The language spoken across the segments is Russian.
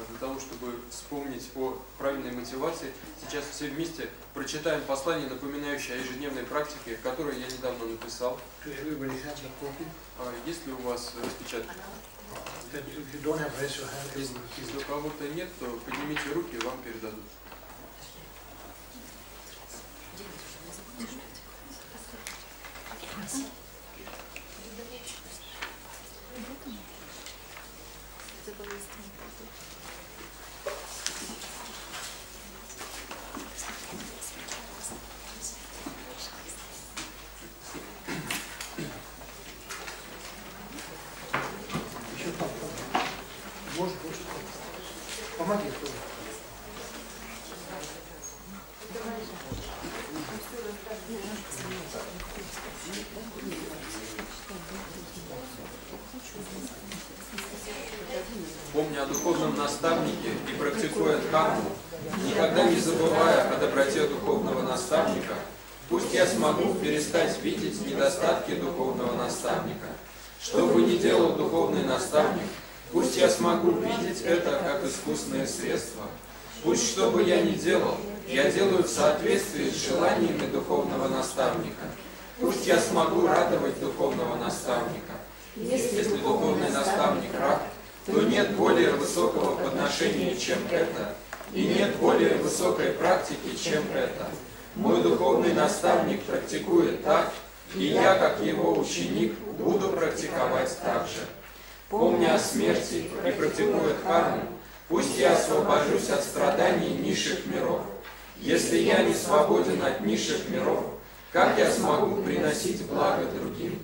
Для того, чтобы вспомнить о правильной мотивации, сейчас все вместе прочитаем послание, напоминающее о ежедневной практике, которое я недавно написал. Есть ли у вас распечатки? Если у кого-то нет, то поднимите руки, вам передадут. Помоги. Помня о духовном наставнике и практикуя дхарму, никогда не забывая о доброте духовного наставника, пусть я смогу перестать видеть недостатки духовного наставника. Что бы ни делал духовный наставник, пусть я смогу видеть это как искусное средство. Пусть что бы я ни делал, я делаю в соответствии с желаниями духовного наставника. Пусть я смогу радовать духовного наставника. Если духовный наставник рад, то нет более высокого подношения, чем это, и нет более высокой практики, чем это. Мой духовный наставник практикует так, и я, как его ученик, буду практиковать так же. Помня о смерти и практикуя дхарму, пусть я освобожусь от страданий низших миров. Если я не свободен от низших миров, как я смогу приносить благо другим?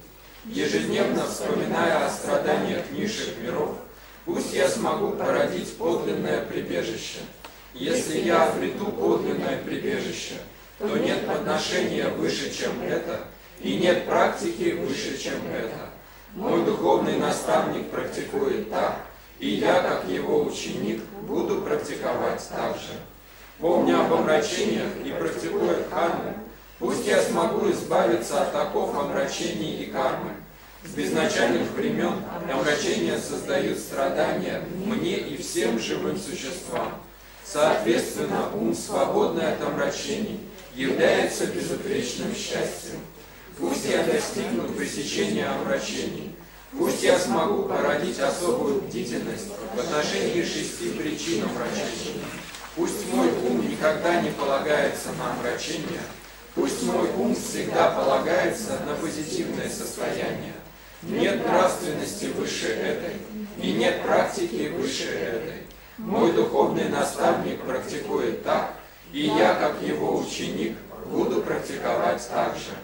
Ежедневно вспоминая о страданиях низших миров, пусть я смогу породить подлинное прибежище. Если я обрету подлинное прибежище, то нет подношения выше, чем это, и нет практики выше, чем это. Мой духовный наставник практикует так, и я, как его ученик, буду практиковать так же. Помня об омрачениях и практикуя дхарму, пусть я смогу избавиться от оков омрачений и кармы. С безначальных времен омрачения создают страдания мне и всем живым существам. Соответственно, ум, свободный от омрачений, является безупречным счастьем. Пусть я достигну пресечения омрачений. Пусть я смогу породить особую бдительность в отношении 6 причин омрачения. Пусть мой ум никогда не полагается на омрачение. Пусть мой ум всегда полагается на позитивное состояние. Нет нравственности выше этой, и нет практики выше этой. Мой духовный наставник практикует так, и я, как его ученик, буду практиковать так же.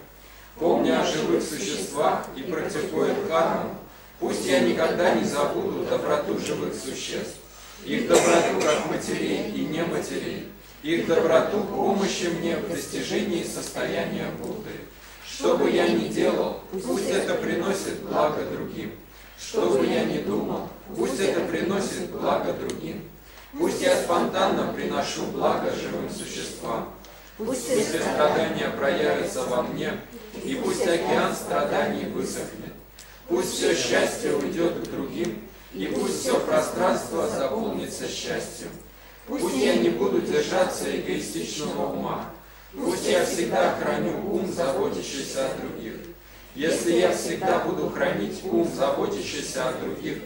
Помня о живых существах и практикуя дхарму, пусть я никогда не забуду доброту живых существ, их доброту как матерей и нематерей, их доброту помощи мне в достижении состояния Будды. Что бы я ни делал, пусть это приносит благо другим. Что бы я ни думал, пусть это приносит благо другим. Пусть я спонтанно приношу благо живым существам. Пусть все страдания проявятся во мне, и пусть океан страданий высохнет. Пусть все счастье уйдет к другим, и пусть все пространство заполнится счастьем. Пусть я не буду держаться эгоистичного ума. Пусть я всегда храню ум, заботящийся о других. Если я всегда буду хранить ум, заботящийся о других,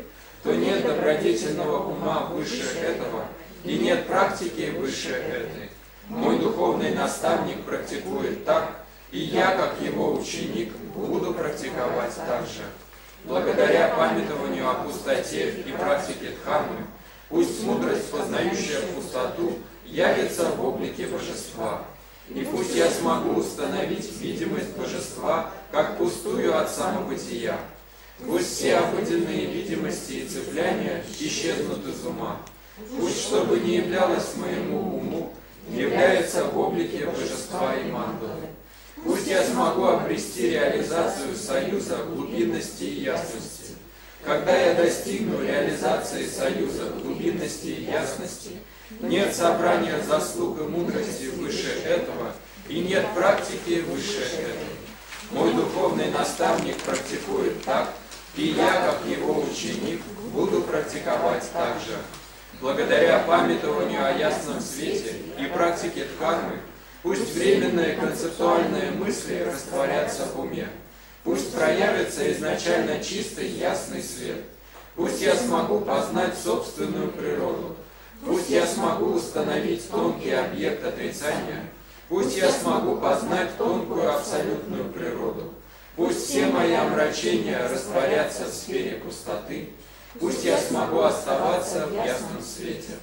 то нет добродетельного ума выше этого, и нет практики выше этой. Мой духовный наставник практикует так, и я, как его ученик, буду практиковать так же. Благодаря памятованию о пустоте и практике дхармы, пусть мудрость, познающая пустоту, явится в облике божества. И пусть я смогу установить видимость божества, как пустую от самобытия. Пусть все обыденные видимости и цепляния исчезнут из ума. Пусть, что бы ни являлось моему уму, является в облике божества и мандалы. Пусть я смогу обрести реализацию союза глубинности и ясности. Когда я достигну реализации союза глубинности и ясности, нет собрания заслуг и мудрости выше этого, и нет практики выше этой. Мой духовный наставник практикует так, и я, как его ученик, буду практиковать так же. Благодаря памятованию о ясном свете и практике дхармы, пусть временные концептуальные мысли растворятся в уме. Пусть проявится изначально чистый ясный свет. Пусть я смогу познать собственную природу. Пусть я смогу установить тонкий объект отрицания. Пусть я смогу познать тонкую абсолютную природу. Пусть все мои омрачения растворятся в сфере пустоты. Пусть я смогу оставаться в ясном свете.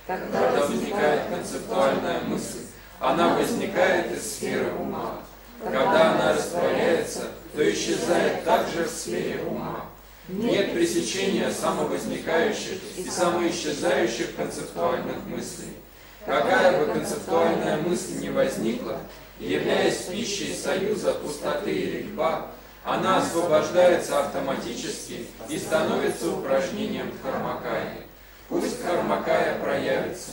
Когда возникает концептуальная мысль, она возникает из сферы ума. Когда она растворяется, то исчезает также в сфере ума. Нет пресечения самовозникающих и самоисчезающих концептуальных мыслей. Какая бы концептуальная мысль ни возникла, являясь пищей союза пустоты и ригпа, она освобождается автоматически и становится упражнением дхармакайи. Пусть дхармакая проявится.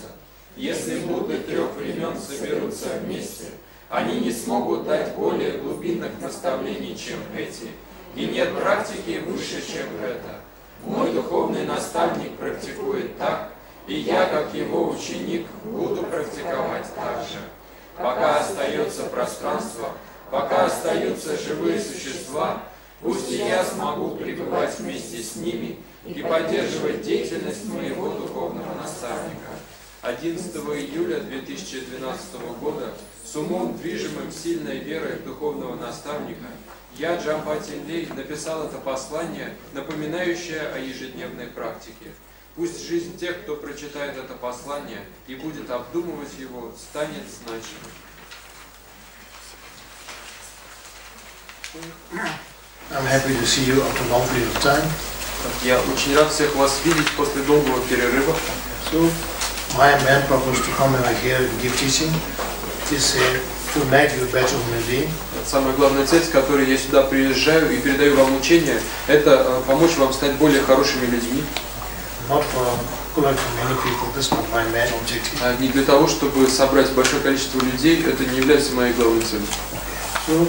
Если Будды трех времен соберутся вместе, они не смогут дать более глубинных наставлений, чем эти. И нет практики выше, чем это. Мой духовный наставник практикует так, и я, как его ученик, буду практиковать так же. Пока остается пространство, пока остаются живые существа, пусть и я смогу пребывать вместе с ними и поддерживать деятельность моего духовного наставника. 11 июля 2012 года с умом, движимым сильной верой в духовного наставника, я, Джампати Лей, написал это послание, напоминающее о ежедневной практике. Пусть жизнь тех, кто прочитает это послание и будет обдумывать его, станет значимой. I'm happy to see you after a long period of time. Я очень рад всех вас видеть после долгого перерыва. So, my main purpose to come over here and give teaching is to make you a better human being. Самая главная цель, с которой я сюда приезжаю и передаю вам учение, это помочь вам стать более хорошими людьми. Not for collecting many people, that's not my main objective. Не для того, чтобы собрать большое количество людей, это не является моей главной целью. So,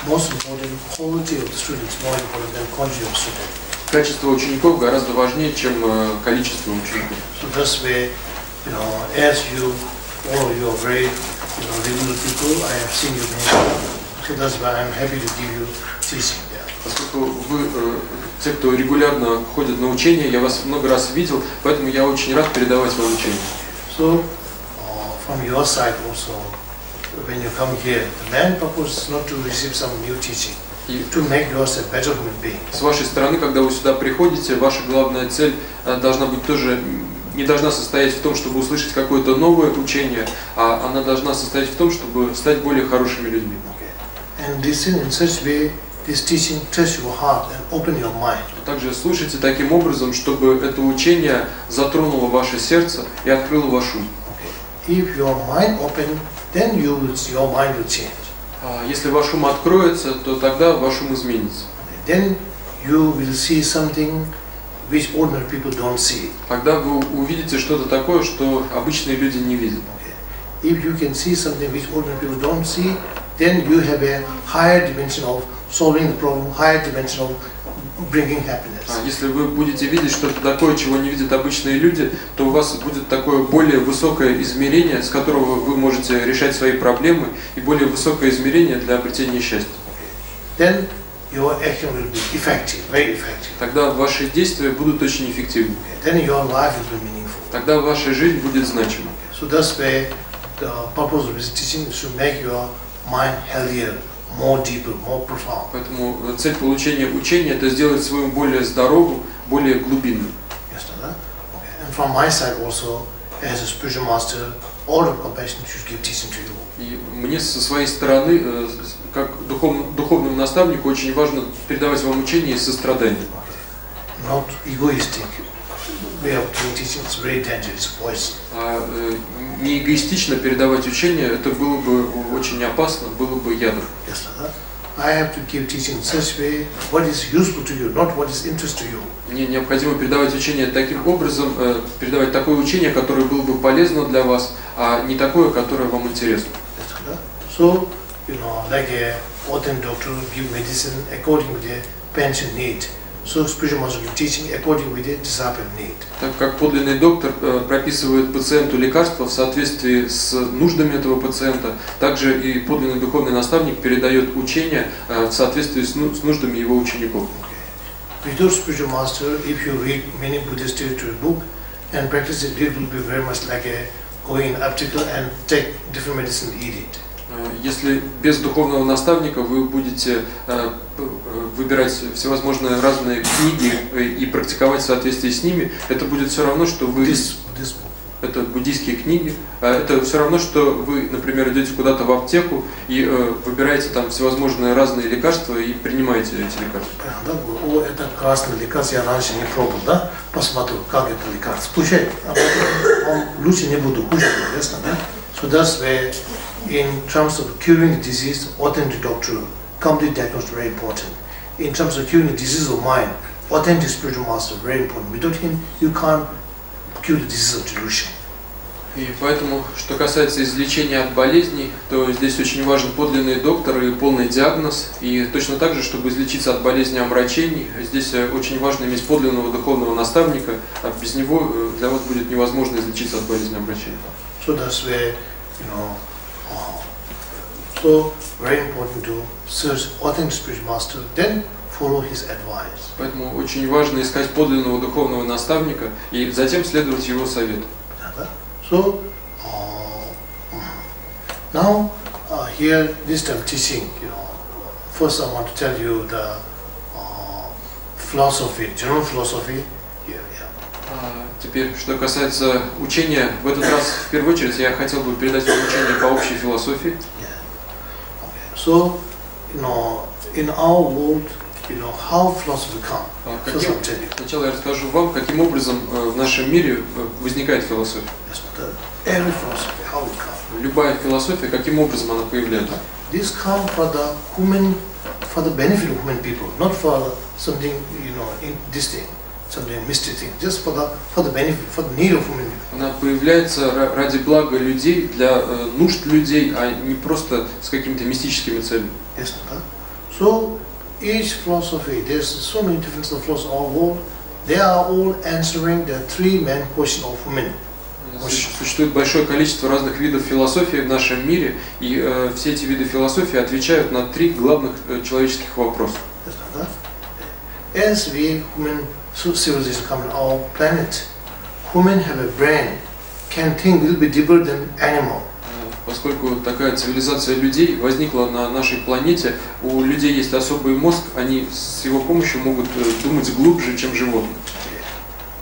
most important, quality of the students more important than quantity of students. Качество учеников гораздо важнее, чем количество учеников. So this way, as you, all of you are very, regular people, I have seen you many times. So that's why I'm happy to give you teaching there. Поскольку вы, те, кто регулярно ходит на учения, я вас много раз видел, поэтому я очень рад передавать вам учение. So, from your side also, when you come here, the main purpose is not to receive some new teaching, to make yourself a better human being. С вашей стороны, когда вы сюда приходите, ваша главная цель должна быть тоже, не должна состоять в том, чтобы услышать какое-то новое учение, а она должна состоять в том, чтобы стать более хорошими людьми. And listen in such way, this teaching touch your heart and open your mind. Также слушайте таким образом, чтобы это учение затронуло ваше сердце и открыло ваш ум. If your mind open, then your mind will change. Если ваш ум откроется, то тогда ваш ум изменится. Then you will see something which ordinary people don't see. Тогда вы увидите что-то такое, что обычные люди не видят. If you can see something which ordinary people don't see, then you have a higher dimension of solving the problem, higher dimension of bringing happiness. Если вы будете видеть что-то такое, чего не видят обычные люди, то у вас будет такое более высокое измерение, с которого вы можете решать свои проблемы, и более высокое измерение для обретения счастья. Then your action will be effective, very effective. Тогда ваши действия будут очень эффективны. Then your life will be meaningful. Тогда ваша жизнь будет значимой. So that's why the purpose of this teaching is to make your mind healthier, more deeper, more profound. Поэтому цель получения учения – это сделать свою более здоровую, более глубинную. Yes, okay. And from my side also, as a spiritual master, all of compassion should give teaching to you. И мне со своей стороны, как духовному наставнику, очень важно передавать вам учение из сострадания. Not egoistic way of doing teaching is very dangerous, poison. Не эгоистично передавать учение, это было бы очень опасно, было бы ядом. Yes, I have to give teaching in such way what is useful to you, not what is interest to you. Мне необходимо передавать учение таким образом, передавать такое учение, которое было бы полезно для вас, а не такое, которое вам интересно. So, like a orthodox doctor give medicine according to the patient need, so spiritual master give teaching according with the disciple need. Так как подлинный доктор прописывает пациенту лекарства в соответствии с нуждами этого пациента, также и подлинный духовный наставник передает учения в соответствии с нуждами его учеников. Without spiritual master, if you read many Buddhist literature book and practice it, it will be very much like a going in aptical and take different medicine and eat it. Если без духовного наставника вы будете выбирать всевозможные разные книги и практиковать в соответствии с ними, это будет все равно, что вы... Это буддийские книги. Это все равно, что вы, например, идете куда-то в аптеку и выбираете там всевозможные разные лекарства и принимаете эти лекарства. О, это красное лекарство, я раньше не пробовал, да? Посмотрю, как это лекарство. Пущай, лучше не буду кушать, ясно, да? So that's where, in terms of curing the disease, authentic doctor, complete diagnosis very important. In terms of curing the disease of mind, authentic spiritual master very important. Without him, you can't cure the disease of delusion. И поэтому, что касается излечения от болезней, то здесь очень важен подлинный доктор и полный диагноз. И точно так же, чтобы излечиться от болезни омрачений, здесь очень важно иметь подлинного духовного наставника, а без него для вас будет невозможно излечиться от болезни омрачений. So that's where, so very important to search authentic spiritual master, then follow his advice. Поэтому очень важно искать подлинного духовного наставника и затем следовать его совету. So now here this time teaching, first I want to tell you the philosophy, general philosophy. Теперь, что касается учения, в этот раз в первую очередь я хотел бы передать вам учение по общей философии. So, in our world, how philosophy come. Сначала я расскажу вам, каким образом в нашем мире возникает философия. Every philosophy, how it come. Любая философия, каким образом она появляется. This come for the benefit of human people, not for something, in this thing. Something mystic thing, just for the benefit, for the need of human beings. Она появляется ради блага людей, для нужд людей, а не просто с какими-то мистическими целями. Yes, so each philosophy, there's so many different philosophies of our world. They are all answering the three main questions of human. Существует большое количество разных видов философии в нашем мире, и все эти виды философии отвечают на три главных человеческих вопроса. As we human civilization come on our planet, human have a brain, can think a little bit deeper than animal. Поскольку такая цивилизация людей возникла на нашей планете, у людей есть особый мозг, они с его помощью могут думать глубже, чем животные.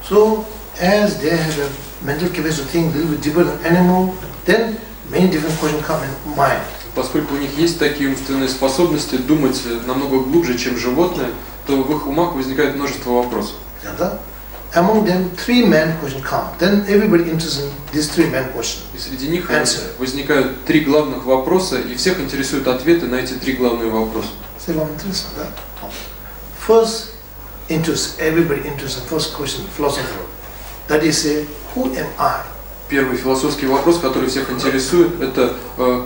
So, as they have a mental capacity to think a little bit deeper than animal, then many different questions come in mind. Поскольку у них есть такие умственные способности думать намного глубже, чем животные, то в их умах возникает множество вопросов. Among them, three main questions come. Then everybody interested in these three main questions. И среди них возникают три главных вопроса, и всех интересуют ответы на эти три главные вопроса. First interest, everybody interested. First question, philosopher. That is, who am I? Первый философский вопрос, который всех интересует, это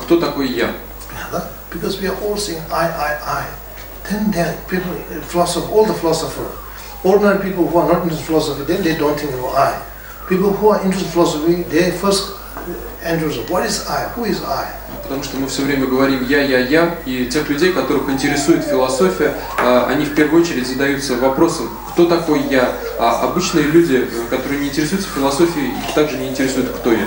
кто такой я? Because we are all saying I. Then there are people, all the philosophers, ordinary people who are not interested in philosophy, then they don't think about I. People who are interested in philosophy, they first interested. What is I? Who is I? Потому что мы все время говорим я, и тех людей, которых интересует философия, они в первую очередь задаются вопросом, кто такой я? А обычные люди, которые не интересуются философией, их также не интересует, кто я.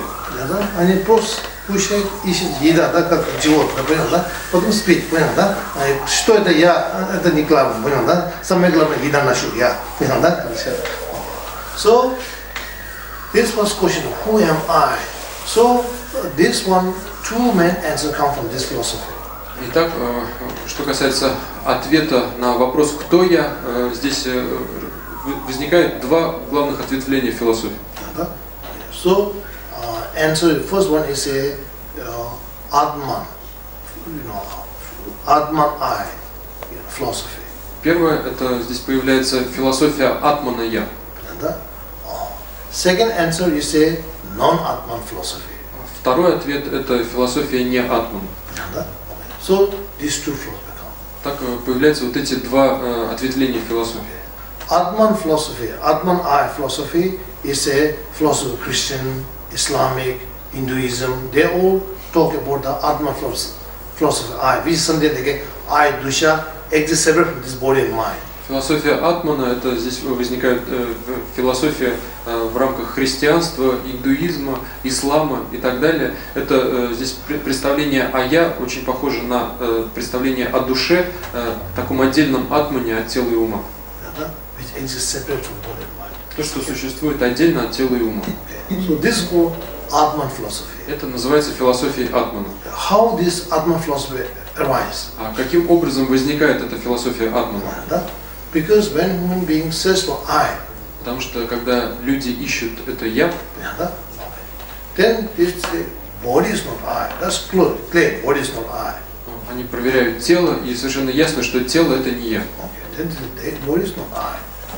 Они просто ищут еда, да, как животное, понял, да? Потом спит, понял, да? Что это я? Это не главное, понял, да? Самое главное, еда нашу я, понял, да? So, this first question, who am I? So, this one, two main answers come from this philosophy. Итак, что касается ответа на вопрос «кто я?», здесь возникает два главных ответвления философии. So, answer, first one is Atman, Atman I, philosophy. Первое, это здесь появляется философия Атмана «я». Second answer is non-Atman philosophy. Второй ответ – это философия не Атмана. So, these two philosophies come. Так появляются вот эти два ответвления философии. Atman philosophy, Atman I philosophy is a philosophy of Christian, Islamic, Hinduism. They all talk about the Atman philosophy I, which is something like I, Dusha, exists separate from this body and mind. Философия Атмана, это здесь возникает философия в рамках христианства, индуизма, ислама и так далее. Это здесь представление о я очень похоже на представление о душе, таком отдельном атмане от тела и ума. То, что существует отдельно от тела и ума. So this is called Atman philosophy. Это называется философией Атмана. How this Atman philosophy arises? А каким образом возникает эта философия Атмана? Because when human beings search for I, потому что когда люди ищут это я, then this body is not I. That's clear. Body is not I. Они проверяют тело, и совершенно ясно, что тело это не я. Then body is not I.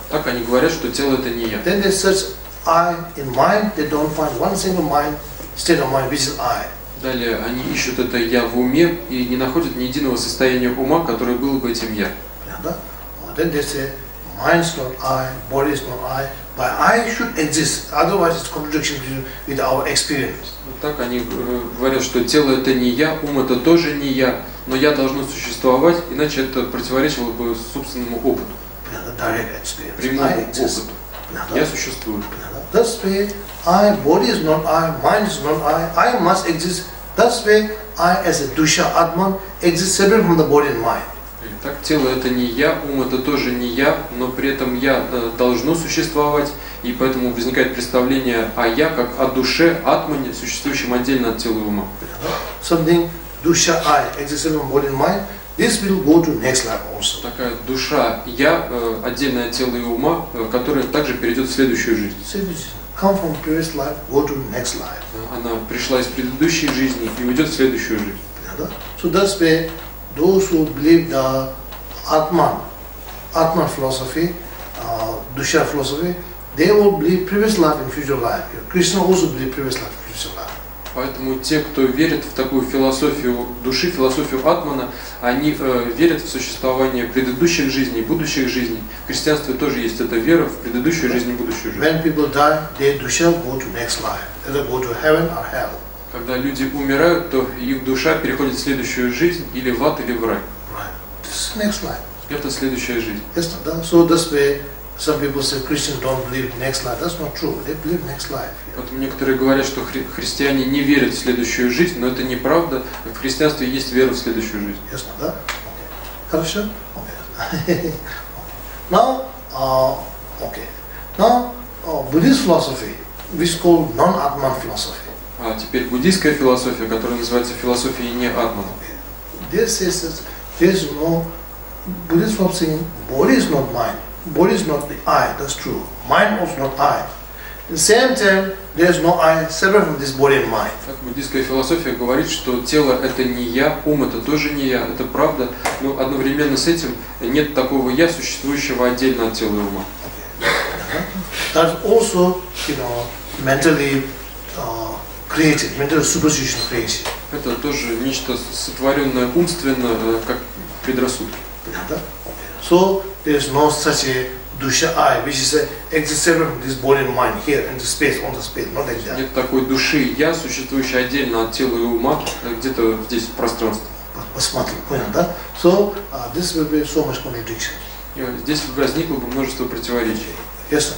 Так они говорят, что тело это не я. Then they search I in mind. They don't find one single mind, state of mind, which is I. Далее они ищут это я в уме и не находят ни единого состояния ума, которое было бы этим я. Then they say, mind is not I, body is not I, but I should exist. Otherwise, it's contradiction with our experience. Вот так они говорят, что тело это не я, ум это тоже не я, но я должно существовать, иначе это противоречило бы собственному опыту, прямому опыту. Я существую. That's why I, body is not I, mind is not I must exist. That's why I, as a dusha atman, exists separate from the body and mind. Так, тело это не я, ум это тоже не я, но при этом я должно существовать, и поэтому возникает представление о я как о душе, атмане, существующем отдельно от тела и ума. Something dusha I exists from body and mind. This will go to next life also. Такая душа я, отдельное от тела и ума, которая также перейдет в следующую жизнь. Come from previous life, go to next life. Она пришла из предыдущей жизни и уйдет в следующую жизнь. So that's why those who believe the Atman philosophy, Dusha philosophy, they will believe previous life and future life. Krishna also believe previous life and future life. Поэтому те, кто верит в такую философию души, философию Атмана, они верят в существование предыдущих жизней, будущих жизней. В христианстве тоже есть эта вера в предыдущую жизнь и будущую жизнь. When people die, their dusha go to next life, either go to heaven or hell. Когда люди умирают, то их душа переходит в следующую жизнь, или в ад, или в рай. This is next life. Это следующая жизнь. Yes, so this way, some people say Christians don't believe next life. That's not true. They believe next life. Поэтому некоторые говорят, что христиане не верят в следующую жизнь, но это неправда. В христианстве есть вера в следующую жизнь. Yes, да? Хорошо? Now, Buddhist philosophy, which is called non-Atman philosophy. А теперь буддийская философия, которая называется философией не Атмана. This says there is no Buddhist philosophy. Body is not mind. Body is not the I. That's true. Mind also not I. At the same time, there is no I separate from this body and mind. Так, буддийская философия говорит, что тело это не я, ум это тоже не я, это правда, но одновременно с этим нет такого я, существующего отдельно от тела и ума. That's also, mentally created, mental superstition creation. Это тоже нечто сотворенное умственно, как предрассудки. So there is no such a dusha I, which is exists separate from this body and mind here in the space, on the space, not like that. Нет такой души я, существующей отдельно от тела и ума, где-то здесь в пространстве. So this will be so much contradiction. Здесь возникло бы множество противоречий. Yes,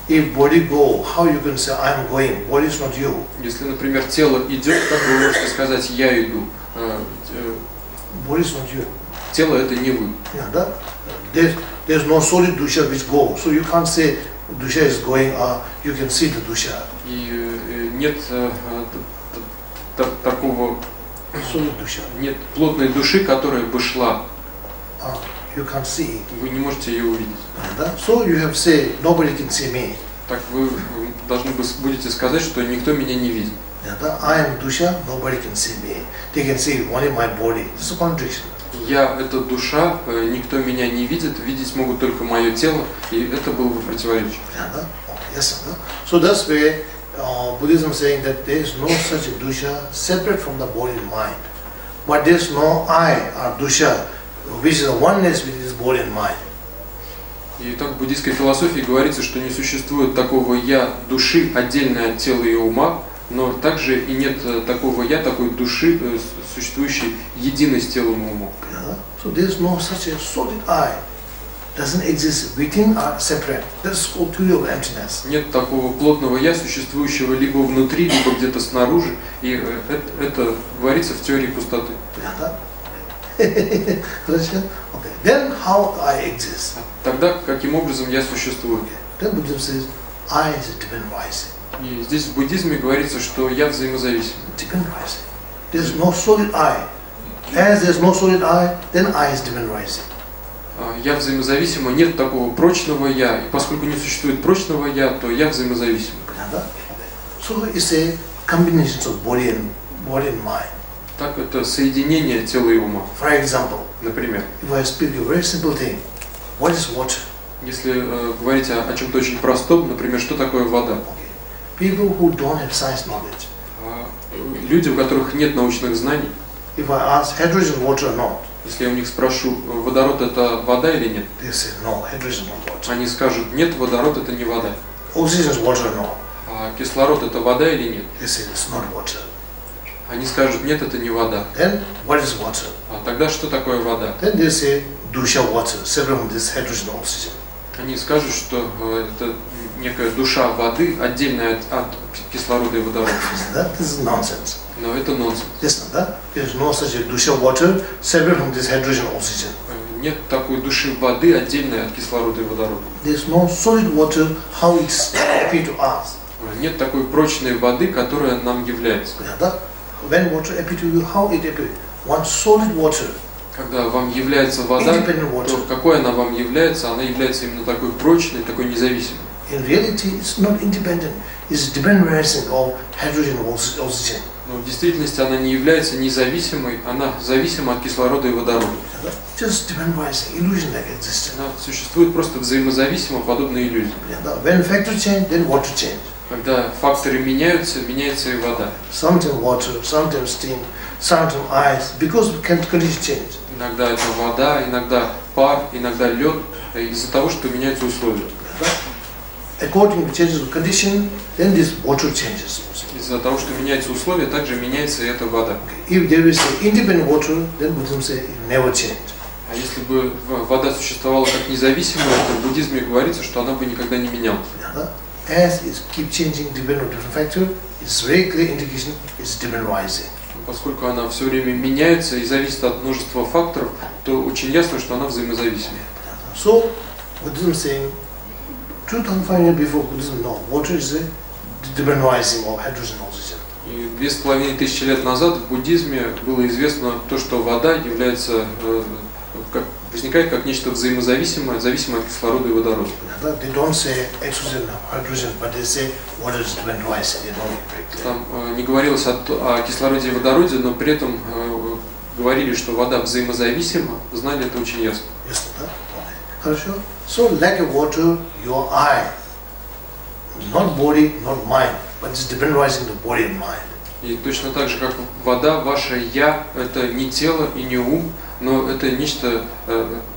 if body go, how you can say I am going? Body is not you. Если, например, тело идет, как вы можете сказать я иду? Body is not you. Тело это не вы. There's no solid dusha which go, so you can't say dusha is going. You can see the dusha. И нет такого, нет плотной души, которая бы шла. You can't see it. Вы не можете ее увидеть. So you have say nobody can see me. Так вы должны будете сказать, что никто меня не видит. I am dusha, nobody can see me. They can see only my body. This is a contradiction. Я это душа, никто меня не видит, видеть могут только мое тело, и это было бы противоречие. Yes, so that's why Buddhism is saying that there is no such a dusha separate from the body and mind. But there is no I or dusha, which is a oneness with this body and mind. И так в буддийской философии говорится, что не существует такого «я» души, отдельной от тела и ума, но также и нет такого «я», такой души, существующей единой с телом и умом. So there is no such a solid I. Doesn't exist within or separate. That's called theory of emptiness. Нет такого плотного «я», существующего либо внутри, либо где-то снаружи, и это говорится в теории пустоты. Okay. Then how I exist? Тогда каким образом я существую? Then Buddhism says I is a divine rising. И здесь в буддизме говорится, что я взаимозависим. Divine rising. There is no solid I. As there is no solid I, then I is divine rising. Я взаимозависима, нет такого прочного я, и поскольку не существует прочного я, то я взаимозависим. So it's a combination of body and mind. Так это соединение тела и ума. For example, например, if I speak a very simple thing, what is water? Если говорить о чем-то очень простом, например, что такое вода? People who don't have science knowledge. Люди, у которых нет научных знаний. If I ask hydrogen water or not? Если я у них спрошу, водород это вода или нет? They say no, hydrogen not water. Они скажут, нет, водород это не вода. Oxygen is water or not? А кислород это вода или нет? They say it's not water. Они скажут, нет, это не вода. Then what is water? А тогда что такое вода? Then they say dusha water, separate from this hydrogen and oxygen. Они скажут, что это некая душа воды, отдельная от кислорода и водорода. This is nonsense. Но это нонсенс. Yes, there is no such a dusha water separate from this hydrogen and oxygen. Нет такой души воды, отдельной от кислорода и водорода. There is no solid water how it appears to us. Нет такой прочной воды, которая нам является. When water appears to you, how it appears? One solid water. Когда вам является вода, то какой она вам является? Она является именно такой прочной, такой независимой. In reality, it's not independent. It's dependent rising of hydrogen and oxygen. Но в действительности она не является независимой, она зависима от кислорода и водорода. Just dependent rising, illusion like existence. Она существует просто взаимозависимо, подобно иллюзии. When factor change, then water change. Когда факторы меняются, меняется и вода. Sometimes water, sometimes steam, sometimes ice, because conditions change. Иногда это вода, иногда пар, иногда лед, из-за того, что меняются условия. According to changes of condition, then this water changes. Из-за того, что меняются условия, также меняется и эта вода. If there is independent water, then Buddhism says it never change. А если бы вода существовала как независимая, то в буддизме говорится, что она бы никогда не менялась. As it keep changing depending on different factor, it's very clear indication it's dependent rising. Поскольку она все время меняется и зависит от множества факторов, то очень ясно, что она взаимозависима. So, Buddhism saying, 2,500 years before Buddhism, no, water is a dependent rising of hydrogen and oxygen. И 2500 лет назад в буддизме было известно то, что вода является, возникает как нечто взаимозависимое, зависимое от кислорода и водорода. They don't say oxygen, hydrogen, but they say water is dependent rising. They know it very clear. Там не говорилось о кислороде и водороде, но при этом говорили, что вода взаимозависима, знали это очень ясно. Yes, хорошо. So, like a water, your eye, not body, not mind, but it's dependent rising the body and mind. И точно так же, как вода, ваше «я» — это не тело и не ум, но это нечто,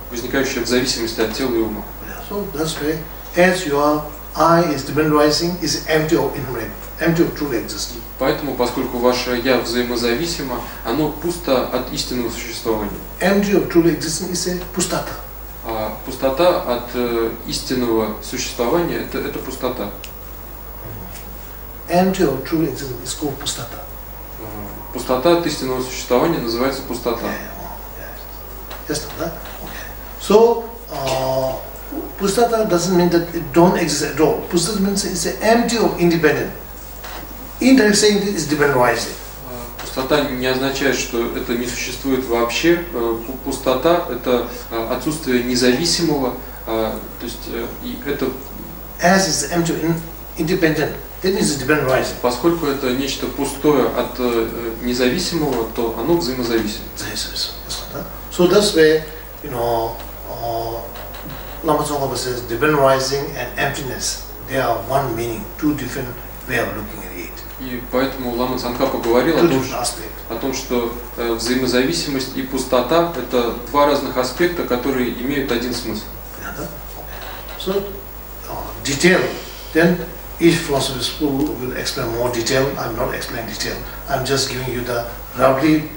возникающее в зависимости от тела и ума. So that's why, as your I is dependent rising, is empty of true existence. Поэтому, поскольку ваше «я» взаимозависимо, оно пусто от истинного существования. Empty of true existence is a pustata. А пустота от истинного существования – это пустота. Empty of true existence is called pustata. Пустота от истинного существования называется пустота. Yes, okay. So, pustata doesn't mean that it don't exist at all. Pustata means it's empty of independent. Indirect saying it is dependent rising. Пустота не означает, что это не существует вообще. Пустота – это отсутствие независимого, то есть и это. As is empty of independent, then it is dependent rising. Поскольку это нечто пустое от независимого, то оно взаимозависимо. So that's where, Lama Tsongkhapa says dependent rising and emptiness, they are one meaning, two different way of looking at it. И поэтому Лама Цангхапа говорил о том, что взаимозависимость и пустота – это два разных аспекта, которые имеют один смысл. So, detail, then each philosophy school will explain more detail. I'm not explaining detail. I'm just giving you the roughly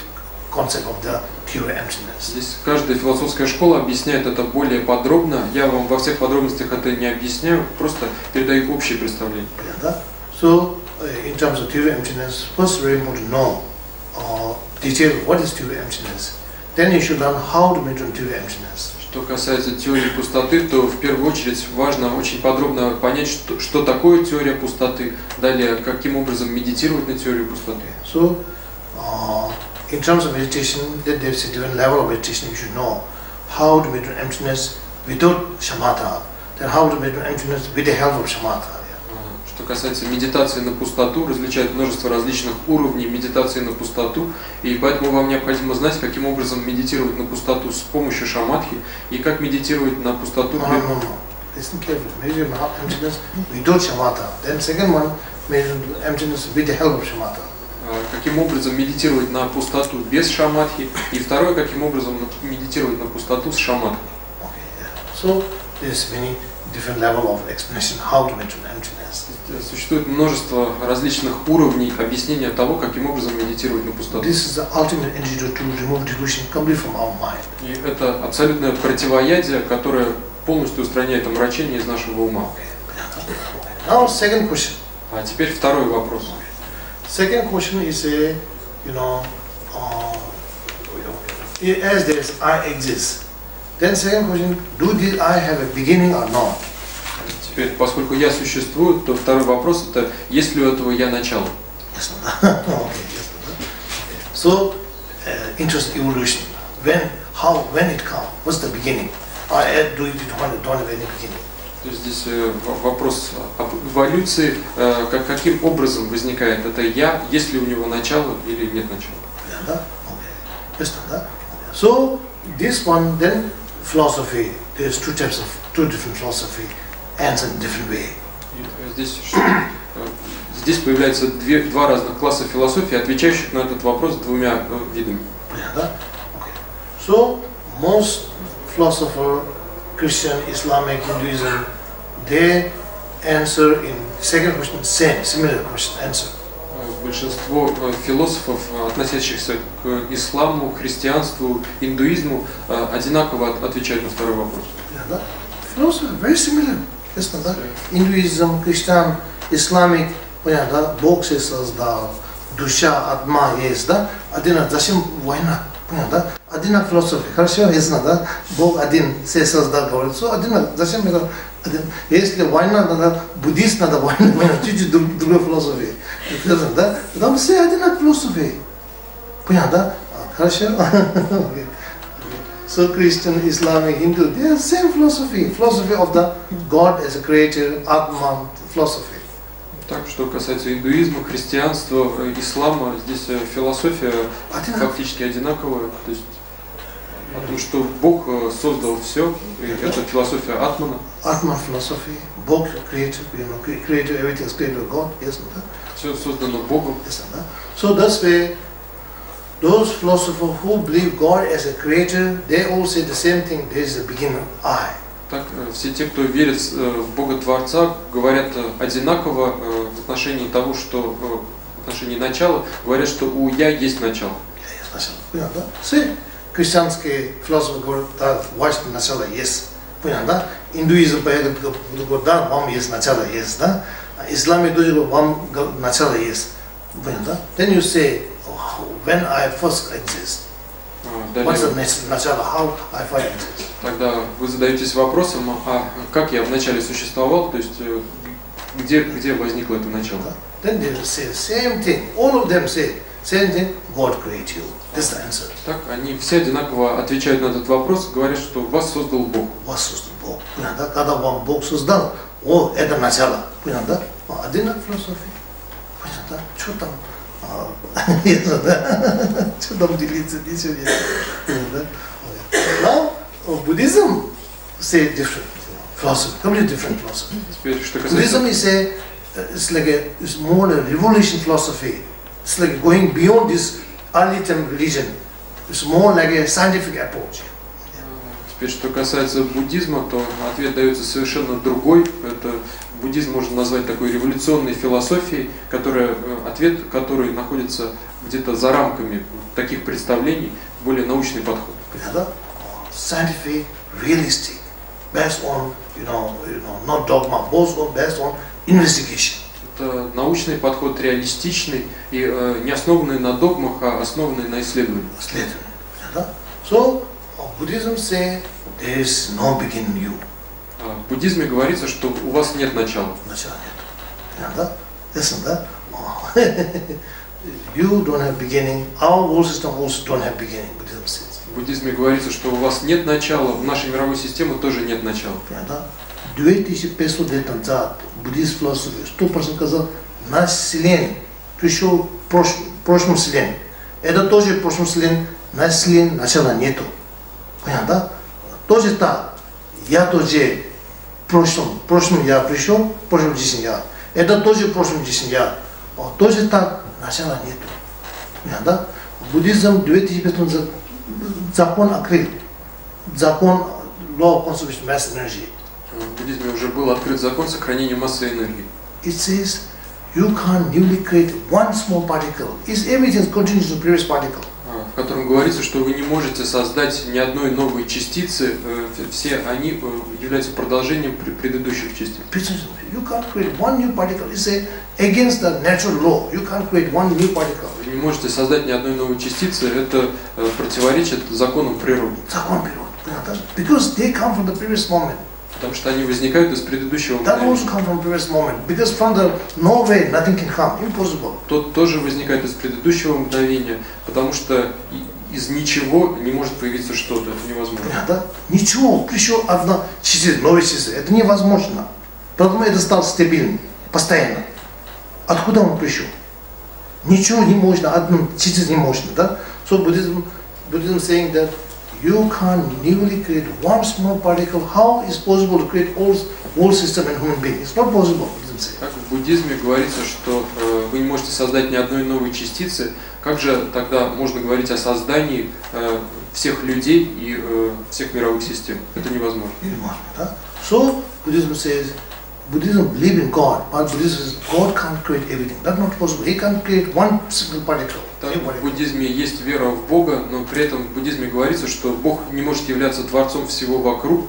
concept of the pure emptiness. Здесь каждая философская школа объясняет это более подробно. Я вам во всех подробностях это не объясняю, просто передаю общее представление. So, in terms of pure emptiness, first very important to know detail what is pure emptiness. Then you should learn how to maintain pure emptiness. Что касается теории пустоты, то в первую очередь важно очень подробно понять, что такое теория пустоты, далее каким образом медитировать на теорию пустоты. So, in terms of meditation, there is a different level of meditation. You should know how to maintain emptiness without shamatha, then how to maintain emptiness with the help of shamatha. Что касается медитации на пустоту, различает множество различных уровней медитации на пустоту, и поэтому вам необходимо знать, каким образом медитировать на пустоту с помощью шаматхи, и как медитировать на пустоту. Listen carefully. Meditate on emptiness without shamatha. Then second one, meditate on emptiness with the help of shamatha. Каким образом медитировать на пустоту без шаматхи, и второе, каким образом медитировать на пустоту с шаматхой. So there's many different level of explanation how to maintain emptiness. Существует множество различных уровней объяснения того, каким образом медитировать на пустоту. This is the ultimate antidote to remove delusion completely from our mind. И это абсолютное противоядие, которое полностью устраняет омрачение из нашего ума. Now second question. А теперь второй вопрос. Second question is as there is I exist. Then second question, do I have a beginning or not? Теперь, поскольку я существую, то второй вопрос это, есть ли у этого я начало? Yes, So, interest evolution. When it comes? What's the beginning? Do it don't have any beginning? То есть здесь вопрос об эволюции, каким образом возникает это я, есть ли у него начало или нет начала. So, this one then philosophy. There's two different philosophy, answer in different way. Здесь появляются два разных класса философии, отвечающих на этот вопрос двумя видами. So, most philosopher, Christian, Islamic, Hinduism, they answer in second question similar question answer. Большинство философов, относящихся к исламу, христианству, индуизму, одинаково отвечают на второй вопрос. Philosophy very similar. Hinduism, Christian, Islamic, Бог се создал, душа, атма есть, да? Один, зачем война? Один философия, хорошо, ясно, да? Бог один се создал, говорит, один, зачем это? Если война, надо буддист, надо война, чуть-чуть другой философии. Да? Там все один философии. Понятно, да? Хорошо? So Christian, Islamic, Hindu, they are same philosophy of the God as a creator, Atman philosophy. Так, что касается индуизма, христианства, ислама, здесь философия фактически одинаковая. То есть о том, что Бог создал все, и это философия Атмана. Atman philosophy, Бог creator, creator, everything is created by God, yes, все создано Богом. Yes, so that's why those philosophers who believe God as a creator, they all say the same thing, there is a beginning, I. Так, все те, кто верит в Бога Творца, говорят одинаково в отношении того, что в отношении начала, говорят, что у я есть начало. Понятно? Все христианские философы говорят, да, ваше начало есть. Понятно? Индуизм говорит, да, вам есть начало есть, да? Исламе тоже вам начало есть. Понятно? Then you say, when I first exist. What's the начало? How I first exist? Тогда вы задаетесь вопросом, а как я вначале существовал, то есть где возникло это начало? Then they say same thing. All of them say same thing. God created you. That's the answer. Так, они все одинаково отвечают на этот вопрос, говорят, что вас создал Бог. Вас создал Бог. Понятно? Когда вам Бог создал, это начало. Понятно? Один философия. Понятно? Что там? Что там делиться? Ничего нет. Now, Buddhism say different philosophy, completely different philosophy. Buddhism is it's more a revolution philosophy. It's like going beyond this early time religion. It's more like a scientific approach. Теперь, что касается буддизма, то ответ дается совершенно другой. Это буддизм можно назвать такой революционной философией, ответ который находится где-то за рамками таких представлений, более научный подход. Scientific, realistic, based on, not dogma, based on investigation. Это научный подход, реалистичный и не основанный на догмах, а основанный на исследованиях. So, Buddhism says there is no beginning in you. В буддизме говорится, что у вас нет начала. Начала нет. Listen, да? You don't have beginning. Our world system also don't have beginning. Buddhism says. В буддизме говорится, что у вас нет начала, в нашей мировой системе тоже нет начала. 2500 лет назад буддийская философия 100% сказал, наш вселенная пришел в прошлом вселенной. Это тоже в прошлом вселенной, наш вселенной начала нету. Понятно, да? Тоже так. Я тоже в прошлом я пришел, в прошлом жизни я. Это тоже в прошлом жизни я. Тоже так, начала нету. Понятно, да? Буддизм 2500 лет назад закон открыл. Закон law of conservation mass energy. В буддизме уже был открыт закон сохранения массы энергии. It says you can't newly create one small particle. It's everything continues to previous particle. В котором говорится, что вы не можете создать ни одной новой частицы, все они являются продолжением предыдущих частиц. You can't create one new particle. It's against the natural law. You can't create one new particle. Вы не можете создать ни одной новой частицы, это противоречит законам природы. Закон природы. Because they come from the previous moment. Потому что они возникают из предыдущего That мгновения. also come from previous moment. Because from the no way nothing can come. Impossible. Тот тоже возникает из предыдущего мгновения, потому что из ничего не может появиться что-то, это невозможно. Да? Ничего, пришел одна частица, новая частица. Это невозможно. Поэтому это стало стабильным, постоянно. Откуда он пришел? Ничего не можно, одну частицу не можно. Да? So Buddhism saying that you can't newly create one small particle. How is possible to create whole system and human being? It's not possible. Как в буддизме говорится, что вы не можете создать ни одной новой частицы, как же тогда можно говорить о создании всех людей и всех мировых систем? Это невозможно. So Buddhism says, Buddhism believe in God, but Buddhism says God can't create everything. That's not possible. He can't create one single particle. Так, в буддизме есть вера в Бога, но при этом в буддизме говорится, что Бог не может являться творцом всего вокруг,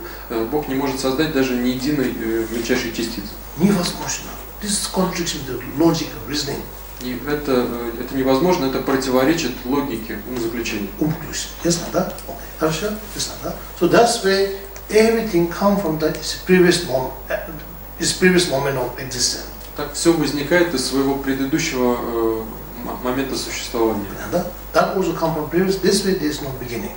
Бог не может создать даже ни единой мельчайшей частицы. Невозможно. This is contradiction to logic and reasoning. И это невозможно, это противоречит логике умозаключения. Ясно, да? Хорошо? Ясно, да? So that's why everything come from the previous moment of existence. Так все возникает из своего предыдущего момента существования. That also come from previous. This way there is no beginning.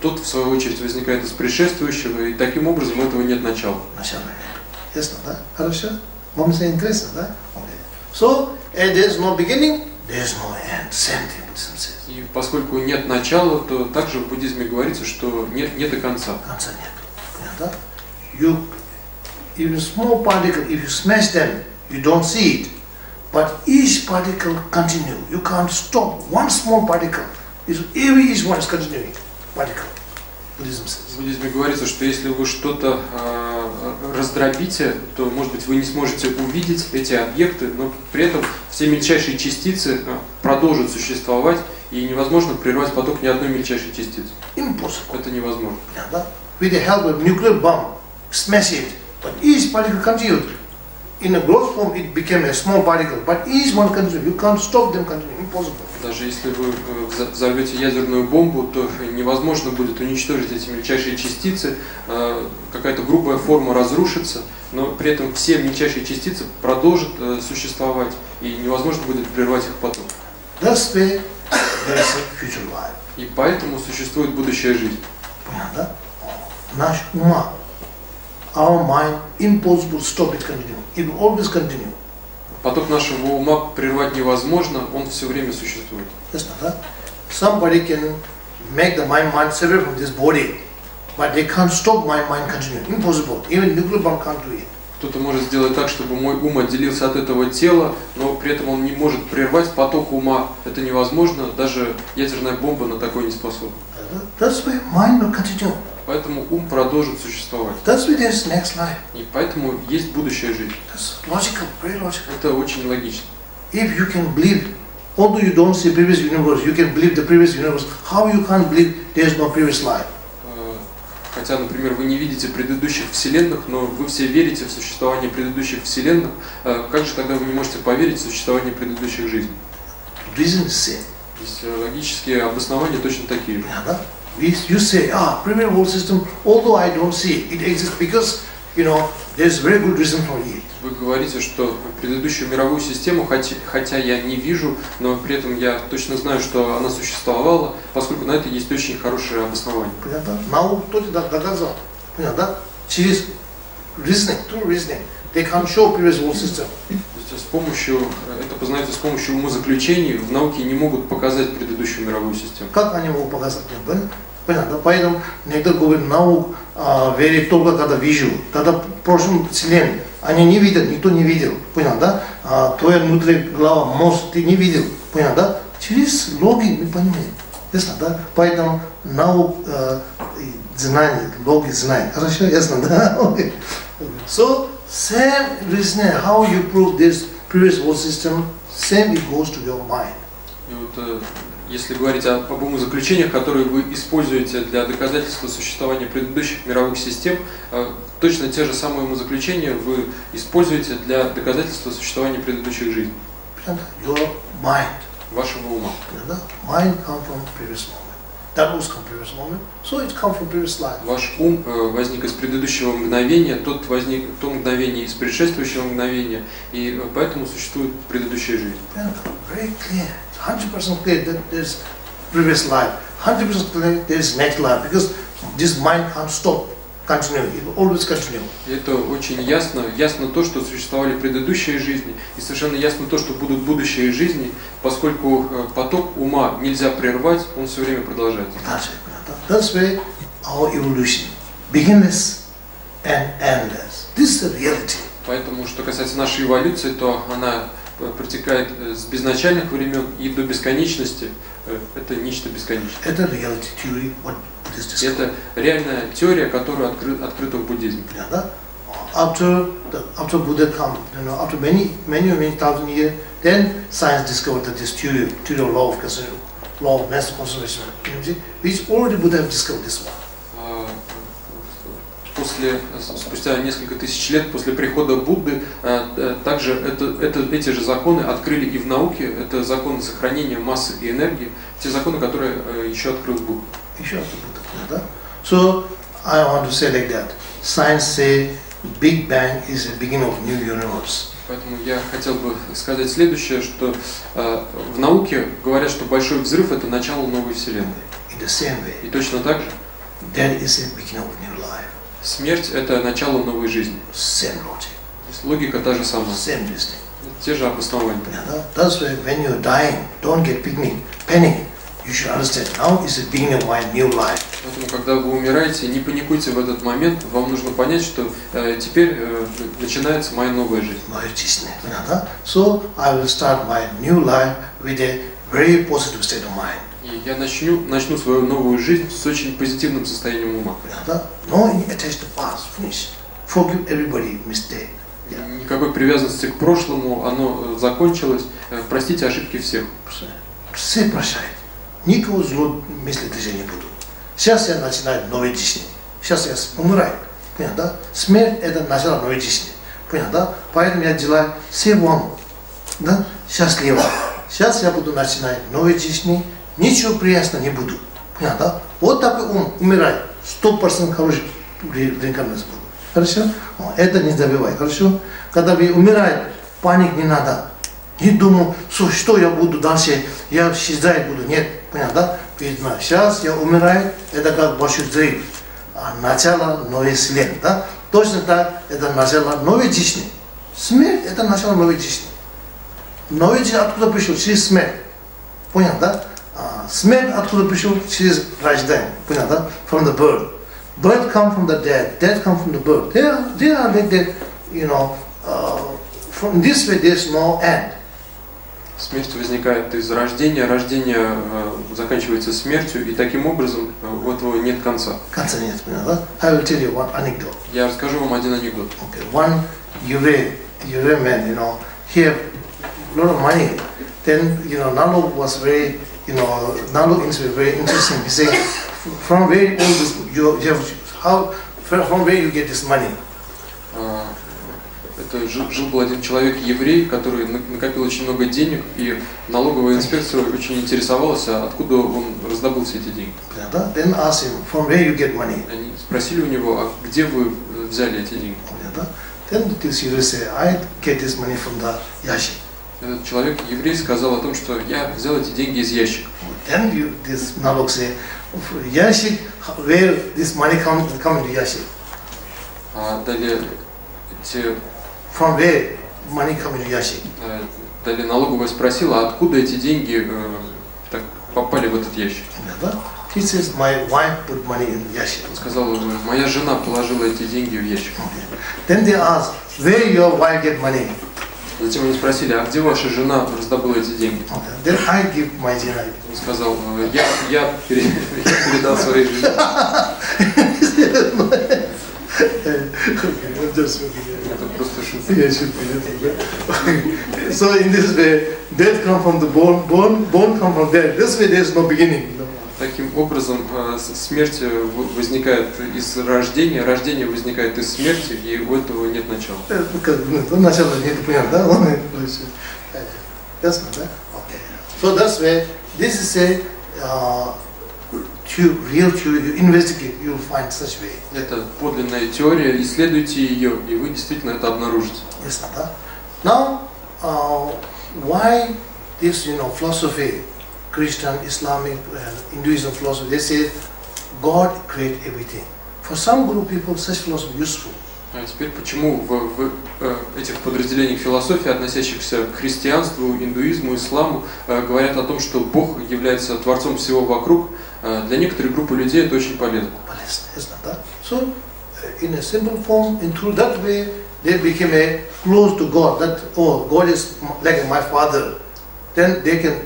Тот, в свою очередь, возникает из предшествующего, и таким образом у этого нет начала. Начала нет. Ясно, да? Хорошо? Вам это интересно, да? So, there is no beginning, there is no end. Same thing Buddhism says. И поскольку нет начала, то также в буддизме говорится, что нет и конца. Конца нет. Понятно? Even small particle, if you smash them, you don't see it. But each particle continue. You can't stop one small particle. Each one is continuing particle. Buddhism says. В буддизме говорится, что если вы что-то раздробите, то, может быть, вы не сможете увидеть эти объекты, но при этом все мельчайшие частицы продолжат существовать, и невозможно прервать поток ни одной мельчайшей частицы. Impossible. Это невозможно. With the help of nuclear bomb, smash it. But each particle continued. In a gross form, it became a small particle. But each one continued. You can't stop them continuing. Impossible. Даже если вы взорвете ядерную бомбу, то невозможно будет уничтожить эти мельчайшие частицы. Какая-то грубая форма разрушится, но при этом все мельчайшие частицы продолжат существовать, и невозможно будет прервать их поток. That's why there is a future life. И поэтому существует будущая жизнь. Понятно? Наш ума. Our mind, impossible to stop it continue. It will always continue. Поток нашего ума прервать невозможно, он все время существует. Ясно, да? Somebody can make the mind separate from this body, but they can't stop my mind continue. Impossible. Even nuclear bomb can't do it. Кто-то может сделать так, чтобы мой ум отделился от этого тела, но при этом он не может прервать поток ума. Это невозможно, даже ядерная бомба на такое не способна. That's why mind will continue. Поэтому ум продолжит существовать. That's why there's next life. И поэтому есть будущая жизнь. That's logical, very logical. Это очень логично. If you can believe, although you don't see previous universe, you can believe the previous universe. How you can't believe there's no previous life? Хотя, например, вы не видите предыдущих вселенных, но вы все верите в существование предыдущих вселенных, как же тогда вы не можете поверить в существование предыдущих жизней? Reason is same. То есть логические обоснования точно такие же. You say, previous world system, although I don't see it, it exists because, there's very good reason for it. Вы говорите, что предыдущую мировую систему, хотя я не вижу, но при этом я точно знаю, что она существовала, поскольку на это есть очень хорошее обоснование. Понятно? Наука кто-то доказал. Понятно? Через reasoning, through reasoning, they can't show previous world system. То есть это познается с помощью умозаключений, в науке не могут показать предыдущую мировую систему. Как они могут показать? Понятно? Поэтому некоторые говорят, наука верит только когда вижу. Тогда в прошлом вселенной они не видят, никто не видел. Понятно? Твоя внутренняя голова, мозг, ты не видел. Понятно? Через логику мы понимаем. Ясно, да? Поэтому наука, знание, логика знает. Хорошо? Ясно, да? Okay. So, same reasoning, how you prove this previous world system, same it goes to your mind. И вот, если говорить об умозаключениях, которые вы используете для доказательства существования предыдущих мировых систем, точно те же самые умозаключения вы используете для доказательства существования предыдущих жизней. Your mind. Вашего ума. Mind comes from previous moment. That was from previous moment, so it comes from previous life. Ваш ум возник из предыдущего мгновения, то мгновение из предшествующего мгновения, и поэтому существует предыдущая жизнь. Very clear, 100% clear that there's previous life, 100% clear there's next life, because this mind can't stop, continue, it will always continue. И это очень ясно то, что существовали предыдущие жизни, и совершенно ясно то, что будут будущие жизни, поскольку поток ума нельзя прервать, он все время продолжается. That's why our evolution, beginningless and endless. This is the reality. Поэтому, что касается нашей эволюции, то она протекает с безначальных времен и до бесконечности. Это нечто бесконечное. Это reality theory, what Buddhists discover. Это реальная теория, которая открыта в буддизме. After Buddha come, after many thousand years, then science discovered that this theory of law of mass conservation of energy, which already Buddha have discovered this one. Спустя несколько тысяч лет после прихода Будды, также эти же законы открыли и в науке. Это законы сохранения массы и энергии, те законы, которые еще открыл Будда. So I want to say like that. Science say Big Bang is the beginning of new universe. Поэтому я хотел бы сказать следующее, что в науке говорят, что большой взрыв — это начало новой вселенной. In the same way. И точно так же. That is the beginning of new life. Смерть — это начало новой жизни. Same logic. То есть логика та же самая. Same reasoning. Те же обоснования. That's why when you're dying, don't get panic. You should understand now is the beginning of my new life. Поэтому, когда вы умираете, не паникуйте в этот момент. Вам нужно понять, что теперь начинается моя новая жизнь. So I will start my new life with a very positive state of mind. И я начну свою новую жизнь с очень позитивным состоянием ума. No attach to past, finish. Forgive everybody mistake. Никакой привязанности к прошлому, оно закончилось. Простите ошибки всех. Все прощают. Никого зло мыслить даже не буду. Сейчас я начинаю новой жизни. Сейчас я умираю. Понятно? Смерть – это начало новой жизни. Понятно? Поэтому я делаю всего счастливо. Сейчас я буду начинать новой жизни. Ничего приятного не буду. Понятно? Вот такой ум умирает. 100% хороший реинкарнация будет. Хорошо? Это не забывай. Хорошо? Когда вы умираете, паник не надо. Не думаю, что я буду дальше, я исчезать буду. Нет, понятно? Видно, сейчас я умираю, это как большой взрыв. Начало новой вселенной. Да? Точно так, это начало новой жизни. Смерть – это начало новой жизни. Новая жизнь откуда пришел? Через смерть. Понятно, да? Смерть откуда пришел? Через рождение. Понятно, да? From the birth. Birth comes from the dead. Death comes from the birth. They are like that, from this way there's no end. Смерть возникает из рождения, рождение заканчивается смертью, и таким образом у этого нет конца. Конца нет, да? I will tell you one anecdote. Я расскажу вам один анекдот. Okay, one Yure man, he had a lot of money. Then, Nalu was very, Nalu is very interesting. He said, from where all this, from where you get this money? Это жил-был один человек, еврей, который накопил очень много денег, и налоговая инспекция очень интересовалась, откуда он раздобыл все эти деньги. Then asked him, from where you get money? Они спросили у него, а где вы взяли эти деньги? Then this Yure said, I get this money from the yashik. Этот человек, еврей, сказал о том, что я взял эти деньги из ящика. Then this Nalok say, yashik, where this money come into yashik? А далее From where money come into yashik? Далее налоговая спросила, откуда эти деньги так попали в этот ящик. He says, my wife put money in yashik. Он сказал, моя жена положила эти деньги в ящик. Then they asked, where your wife get money? Затем они спросили, а где ваша жена раздобыла эти деньги? Then I give my jina. Он сказал, я передал своей жене. Это просто шутка. So in this way, death come from the bone come from death. This way there is no beginning. Таким образом, смерть возникает из рождения, рождение возникает из смерти, и у этого нет начала. Начало нет, понятно, да? Ясно, да? So that's why this is a real theory. You investigate, you will find such way. Это подлинная теория, исследуйте ее, и вы действительно это обнаружите. Ясно, да? Now, why this, philosophy? Christian, Islamic, Hinduism philosophy, they say God created everything. For some group people, such philosophy useful. А теперь почему в этих подразделениях философии, относящихся к христианству, индуизму, исламу, говорят о том, что Бог является творцом всего вокруг, для некоторой группы людей это очень полезно. Полезно, да? So, in a simple form, and through that way, they became close to God. That God is like my father. Then they can,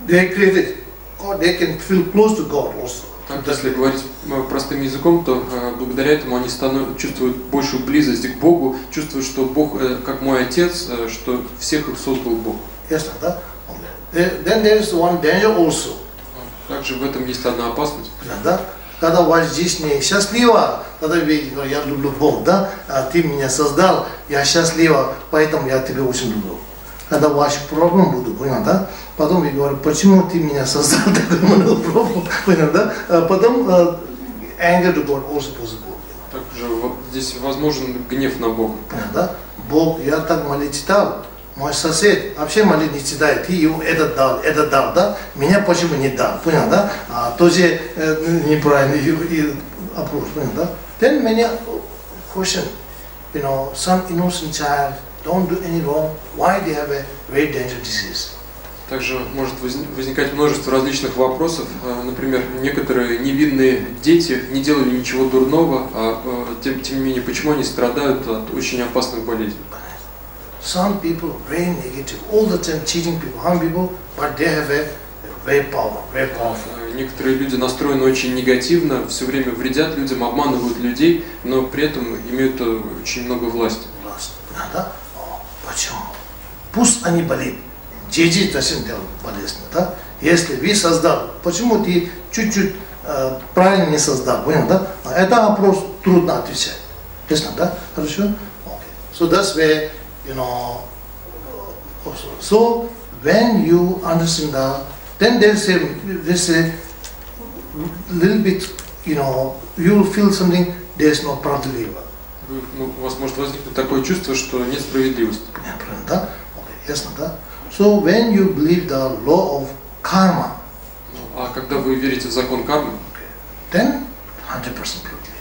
they created God. They can feel close to God also. Так, если говорить простым языком, то благодаря этому они чувствуют большую близость к Богу, чувствуют, что Бог как мой отец, что всех их создал Бог. Yes, да? Then there is one danger also. Также в этом есть одна опасность. Да? Когда ваша жизнь счастлива, тогда я люблю Бог, да? Ты меня создал, я счастлива, поэтому я тебя очень люблю. Когда ваши проблемы будут, понял, да? Потом я говорю, почему ты меня создал, такой много проблем, понял, да? Потом anger to God also possible. Также здесь возможен гнев на Бога. Понял, да? Бог, я так молитву читал, мой сосед вообще молитву не читает, ты ему это дал, да? Меня почему не дал, понял, да? Тоже неправильный approach, понял, да? Then many question, some innocent child don't do any wrong, why they have a very dangerous disease? Также может возникать множество различных вопросов. Например, некоторые невинные дети не делали ничего дурного, а тем не менее, почему они страдают от очень опасных болезней? Some people very negative, all the time cheating people, harm people, but they have a very powerful. Некоторые люди настроены очень негативно, все время вредят людям, обманывают людей, но при этом имеют очень много власти. Да? Почему? Пусть они болеют. Дети совсем болезнь, да? Если вы создал, почему ты чуть-чуть правильно не создал, понял, да? Это вопрос трудно отвечать. Ясно, да? Хорошо? Okay. So that's where, so when you understand that, then there's a little bit, you will feel something, there's no parallel. У вас может возникнуть такое чувство, что нет справедливости. Да? Okay. Ясно, да? So when you believe the law of karma, а когда вы верите в закон кармы, then 100% sправедливо.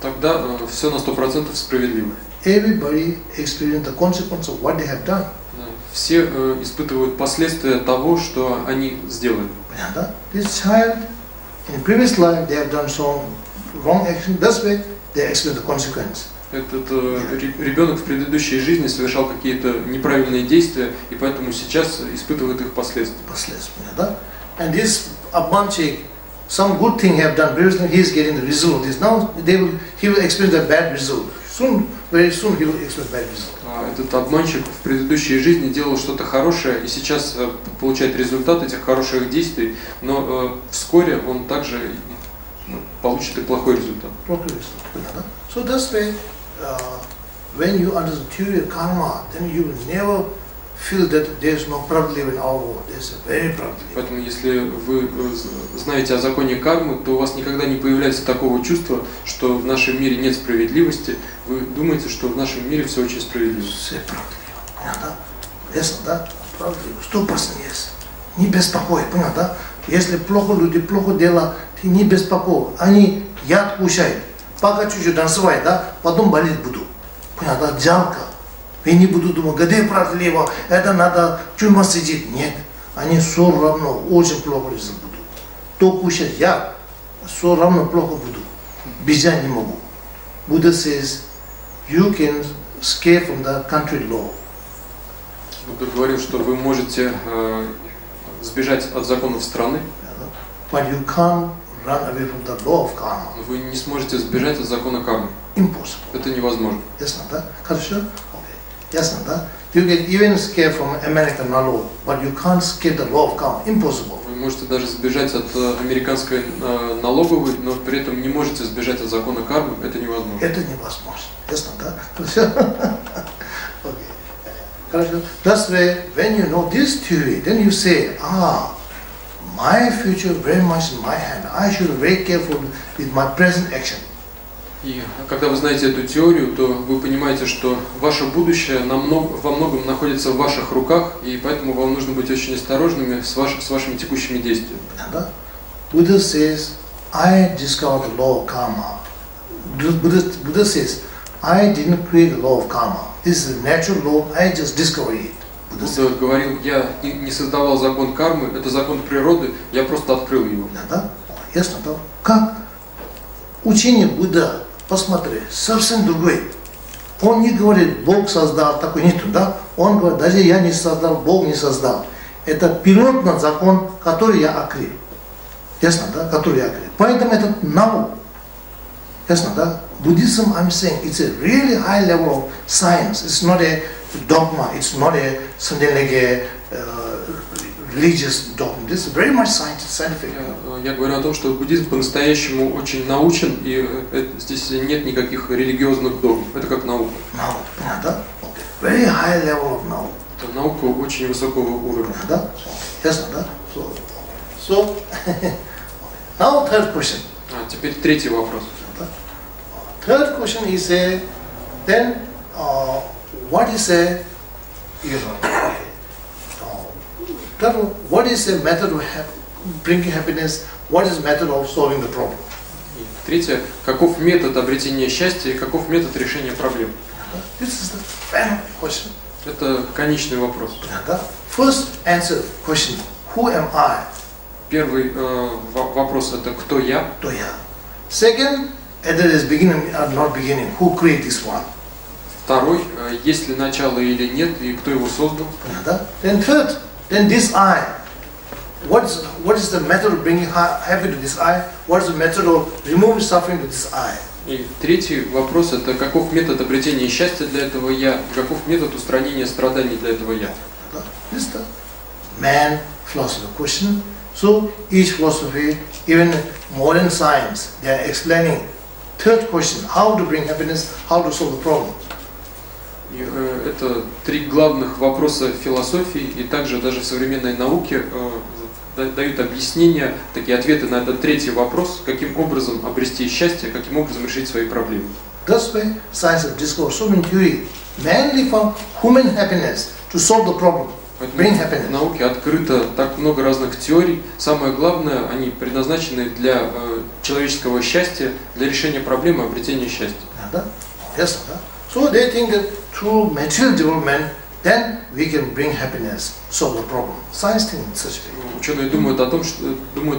Тогда все на 100% справедливо. Everybody experience the consequence of what they have done. Все испытывают последствия того, что они сделали. Понятно? This child in previous life they have done some wrong action. That's why they experience the consequence. Этот ребенок в предыдущей жизни совершал какие-то неправильные действия, и поэтому сейчас испытывает их последствия. Да? and this Abmanchik, some good thing have done previously, he is getting the result. This now he will experience a bad result. Soon, very soon he will experience bad result. Этот обманщик в предыдущей жизни делал что-то хорошее и сейчас получает результат этих хороших действий, но вскоре он также получит и плохой результат. So that's why when you understand the theory of karma, then you will never feel that there is no probability in our world. There is a very probability. Поэтому, если вы знаете о законе кармы, то у вас никогда не появляется такого чувства, что в нашем мире нет справедливости. Вы думаете, что в нашем мире все очень справедливо. Все правдиво. Ясно, да? Правдиво. 100% есть. Не беспокой, понял, да? Если плохо люди, плохо дело, ты не беспокой. Они яд кушают. Пока чуть-чуть танцевать, да? Потом болеть буду. Понял, да? Жалко. Я не буду думать, где правдиво, это надо тюрьма сидеть. Нет. Они все равно очень плохо будут. То кушать я, все равно плохо буду. Без я не могу. Buddha says, you can escape from the country law. Будда говорил, что вы можете сбежать от законов страны. But you can't run away from the law of karma. Вы не сможете сбежать от закона кармы. Impossible. Это невозможно. Ясно, да? Хорошо? Okay. Ясно, да? You can even escape from American law, but you can't escape the law of karma. Impossible. Вы можете даже сбежать от американской налоговой, но при этом не можете сбежать от закона кармы. Это невозможно. Это невозможно. Ясно, да? Хорошо? Okay. Хорошо. That's why when you know this theory, then you say, my future very much in my hand. I should be very careful with my present action. И когда вы знаете эту теорию, то вы понимаете, что ваше будущее во многом находится в ваших руках, и поэтому вам нужно быть очень осторожными с вашими текущими действиями. Buddha says, I discovered the law of karma. Buddha says, I didn't create the law of karma. This is a natural law, I just discovered it. Будда говорил, я не создавал закон кармы, это закон природы, я просто открыл его. Да? Ясно, да? Как учение Будда, посмотри, совсем другой. Он не говорит, Бог создал, такой нету, да? Он говорит, даже я не создал, Бог не создал. Это природный закон, который я открыл. Ясно, да? Который я открыл. Поэтому это наука. Ясно, да? Buddhism, I'm saying, it's a really high level of science. It's not a dogma. It's not something like a religious dogma. This is very much scientific. Я говорю о том, что буддизм по-настоящему очень научен, и здесь нет никаких религиозных догм. Это как наука. Наука, да? Very high level of наука. Это наука очень высокого уровня. Да? Ясно, да? So, now third question. Теперь третий вопрос. Third question is then what is what is a method of bringing happiness? What is method of solving the problem? Третье, каков метод обретения счастья и каков метод решения проблем? This is the final question. Это конечный вопрос. First answer question: Who am I? Первый вопрос это кто я? Кто я? Second, either is beginning or not beginning. Who created this one? Второй, есть ли начало или нет, и кто его создал? Then third, then this I. What is the method of bringing happiness to this I? What is the method of removing suffering to this I? И третий вопрос это каков метод обретения счастья для этого я, каков метод устранения страданий для этого я. This is the man philosophy question. So each philosophy, even modern science, they are explaining third question: how to bring happiness, how to solve the problem. И, это три главных вопроса философии, и также даже в современной науке дают объяснения, такие ответы на этот третий вопрос, каким образом обрести счастье, каким образом решить свои проблемы. That's why science has discovered so many theories, mainly for human happiness, to solve the problem, bring happiness. В науке открыто так много разных теорий. Самое главное, они предназначены для человеческого счастья, для решения проблемы обретения счастья. Yes, so they think that through material development, then we can bring happiness, solve the problem. Science thinks such a way. Ученые думают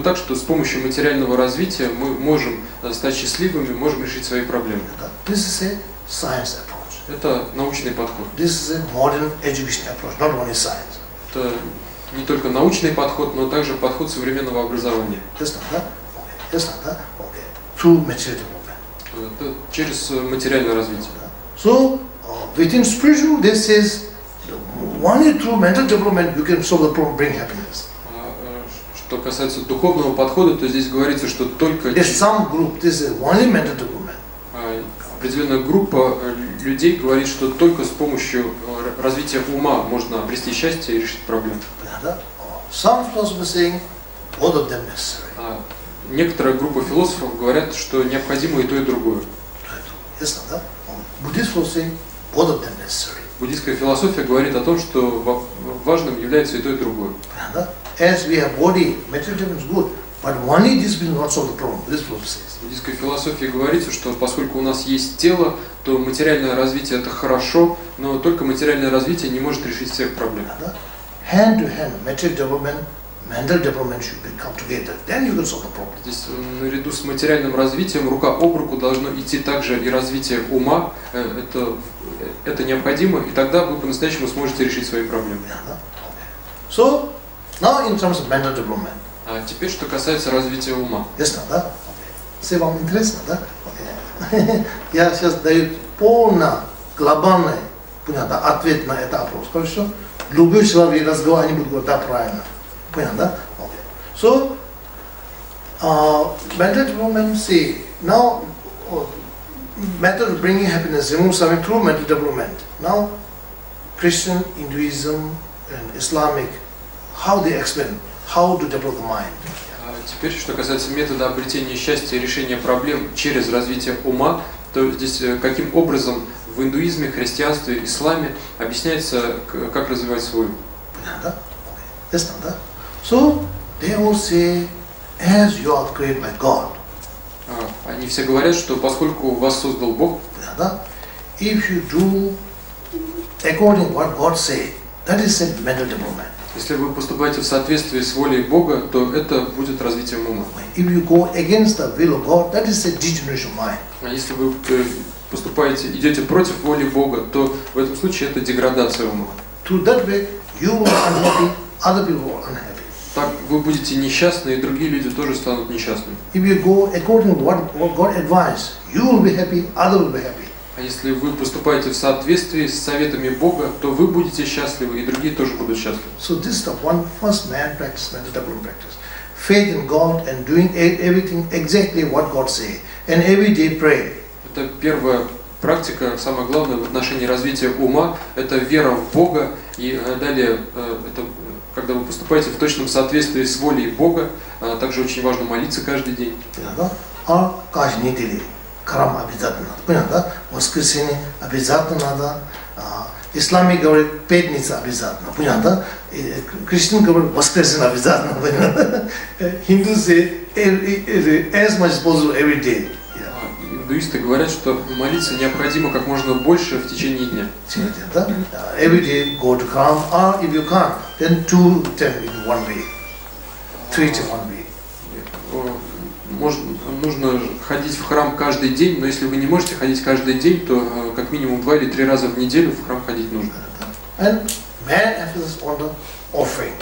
так, что с помощью материального развития мы можем стать счастливыми, можем решить свои проблемы. This is a science approach. Это научный подход. This is a modern education approach, not only science. Это Не только научный подход, но также подход современного образования. Through material development. Это через материальное развитие. So, within spiritual, this says, only through mental development you can solve the problem, bring happiness. Что касается духовного подхода, то здесь говорится, что только There's some group, this is only mental development. Определенная группа людей говорит, что только с помощью развития ума можно обрести счастье и решить проблемы. Some philosophers saying both of them necessary. Некоторая группа философов говорят, что необходимо и то, и другое. Buddhist philosophy, both of them necessary. Буддийская философия говорит о том, что важным является и то, и другое. As we have body, material development is good, but only this will not solve the problem. This philosophy says. В буддийской философии говорится, что поскольку у нас есть тело, то материальное развитие это хорошо, но только материальное развитие не может решить всех проблем. Hand to hand, material development, mental development should come together. Then you can solve the problem. Здесь наряду с материальным развитием рука об руку должно идти также и развитие ума. Это необходимо, и тогда вы по-настоящему сможете решить свои проблемы. So now in terms of mental development. А теперь что касается развития ума. Ясно, да? Все вам интересно, да? Я сейчас даю полный, глобальный ответ на этот вопрос. Хорошо? Любой человек разговор, они будут говорить, да, правильно. Понятно, да? So, mental development, see, now, method of bringing happiness, remove suffering through mental development. Now, Christian, Hinduism, and Islamic, how they explain, how to develop the mind. Теперь, что касается метода обретения счастья и решения проблем через развитие ума, то здесь каким образом в индуизме, христианстве, исламе объясняется, как развивать свой ум. So, they all say, as you are created by God. Они все говорят, что поскольку вас создал Бог, if you do according to what God say, that is mental development. Если вы поступаете в соответствии с волей Бога, то это будет развитием ума. If you go against the will of God, that is a degeneration of mind. А если вы идете против воли Бога, то в этом случае это деградация ума. Through that way, you will be unhappy, other people will be unhappy. Так вы будете несчастны, и другие люди тоже станут несчастными. If you go according to what God advised, you will be happy, other will be happy. А если вы поступаете в соответствии с советами Бога, то вы будете счастливы, и другие тоже будут счастливы. So this is the one first man practice, mental development practice. Faith in God and doing everything exactly what God say, and every day pray. Это первая практика, самое главное в отношении развития ума, это вера в Бога, и далее это когда вы поступаете в точном соответствии с волей Бога, также очень важно молиться каждый день. Каждый неделю храм обязательно. Понятно? Воскресенье обязательно надо. Исламик говорит, пятница обязательно. Понятно? Христиан говорит, воскресенье обязательно. Понятно? Hindu say as much as possible every day. Индуисты говорят, что молиться необходимо как можно больше в течение дня. Every day go to hram, or if you can't, then 2 times in 1 week, 3 times in 1 week. Нужно ходить в храм каждый день, но если вы не можете ходить каждый день, то как минимум 2 или 3 раза в неделю в храм ходить нужно. And man emphasis on the offering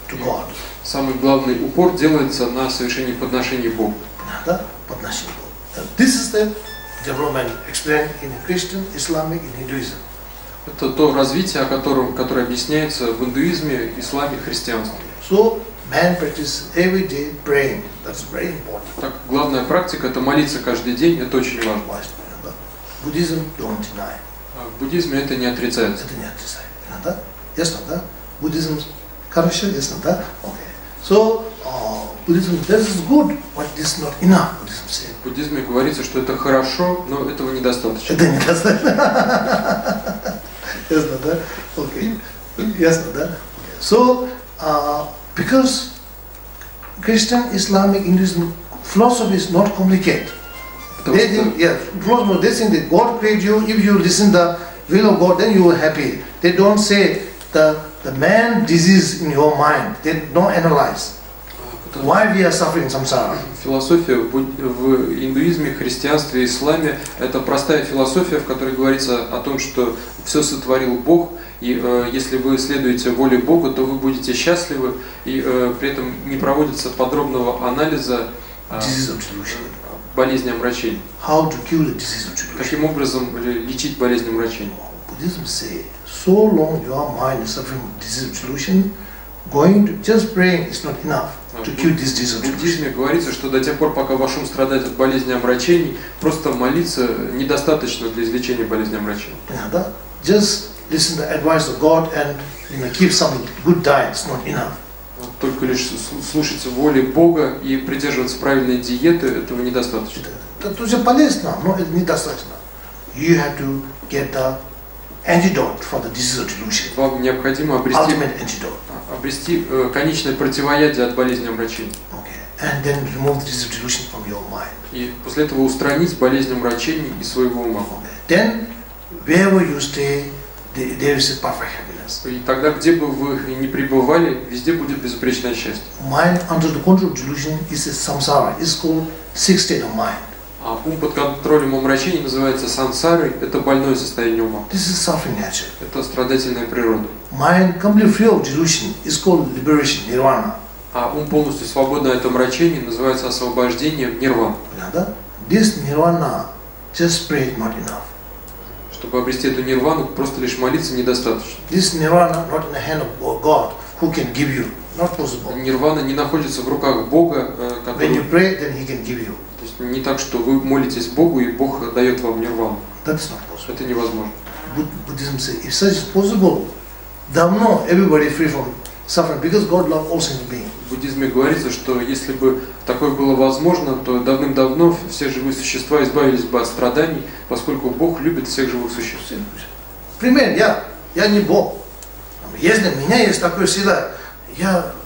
to God. Самый главный упор делается на совершении подношений Богу. This is the development explained in Christian, Islamic, and Hinduism. Это то развитие, которое объясняется в индуизме, исламе, христианстве. So man practice every day praying. That's very important. Так, главная практика это молиться каждый день, это очень важно. Buddhism don't deny. В буддизме это не отрицается. Это не отрицается. Ясно, да? Buddhism хорошо, ясно, да? Okay. So Buddhism, that is good, but this is not enough. Buddhism says. В буддизме говорится, что это хорошо, но этого недостаточно. Это недостаточно. Ясно, да? Okay. Ясно, да? So, because Christian, Islamic, Hinduism philosophy is not complicated. They think, they think that God created you. If you listen the will of God, then you are happy. They don't say the man disease in your mind. They don't analyze why we are suffering samsara. Философия в индуизме, христианстве, исламе – это простая философия, в которой говорится о том, что все сотворил Бог, И если вы следуете воле Бога, то вы будете счастливы, и при этом не проводится подробного анализа болезни омрачений. Каким образом лечить болезнь омрачений? Buddhism say, so long your mind is suffering from disease of delusion, going to just praying is not enough to cure this disease of В delusion. буддизме говорится, что до тех пор, пока ваш ум страдает от болезни омрачений, просто молиться недостаточно для излечения болезни омрачений. Just listen to the advice of God and keep some good diet is not enough. Только лишь слушать воли Бога и придерживаться правильной диеты, этого недостаточно. Это уже полезно, но это недостаточно. You have to get the antidote for the disease of delusion. Вам необходимо обрести конечное противоядие от болезни омрачений. And then remove the disease of delusion from your mind. И после этого устранить болезнь омрачений из своего ума. Then wherever you stay, there is a perfect happiness. И тогда, где бы вы ни пребывали, везде будет безупречное счастье. Mind under the control of delusion is a samsara. It's called sixth state of mind. А ум под контролем омрачений называется сансарой. Это больное состояние ума. This is suffering nature. Это страдательная природа. Mind completely free of delusion is called liberation, nirvana. А ум полностью свободный от омрачений называется освобождением, нирвана. This nirvana just pray not enough. Чтобы обрести эту нирвану, просто лишь молиться недостаточно. This nirvana not in the hand of God, who can give you, not possible. Нирвана не находится в руках Бога, который... When you pray, then He can give you. То есть не так, что вы молитесь Богу и Бог дает вам нирвану. That is not possible. Это невозможно. Buddhism says, if such is possible, давно everybody free from suffering, because God loves all sentient beings. В буддизме говорится, что если бы такое было возможно, то давным-давно все живые существа избавились бы от страданий, поскольку Бог любит всех живых существ. Пример, я не Бог. Если у меня есть такая сила,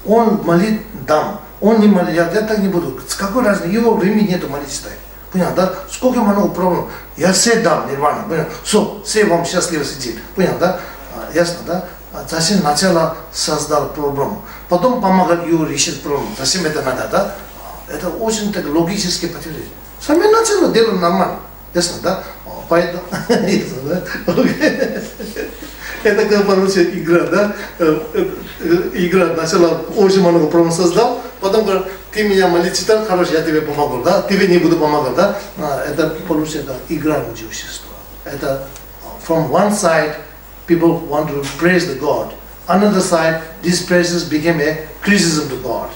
он молит дам, он не молит, я так не буду. С какой разницы? Его времени нету молиться. Понял, да? Сколько много проблем. Я все дам, нирвана. Понял? Все вам счастливо сидит. Понял, да? Ясно, да? Зачем сначала создал проблему, потом помогал его решить проблему. Зачем это надо, да? Это очень так логически противоречит. Сами начало делаем нормально. Ясно, да? Поэтому, это как получается игра, да? Игра сначала очень много проблем создал, потом говорит, ты меня молить читал, хорошо, я тебе помогу, да? Тебе не буду помогать, да? Это получается игра в общество. Это from one side people want to praise the God. Another side, these praises became a criticism to God.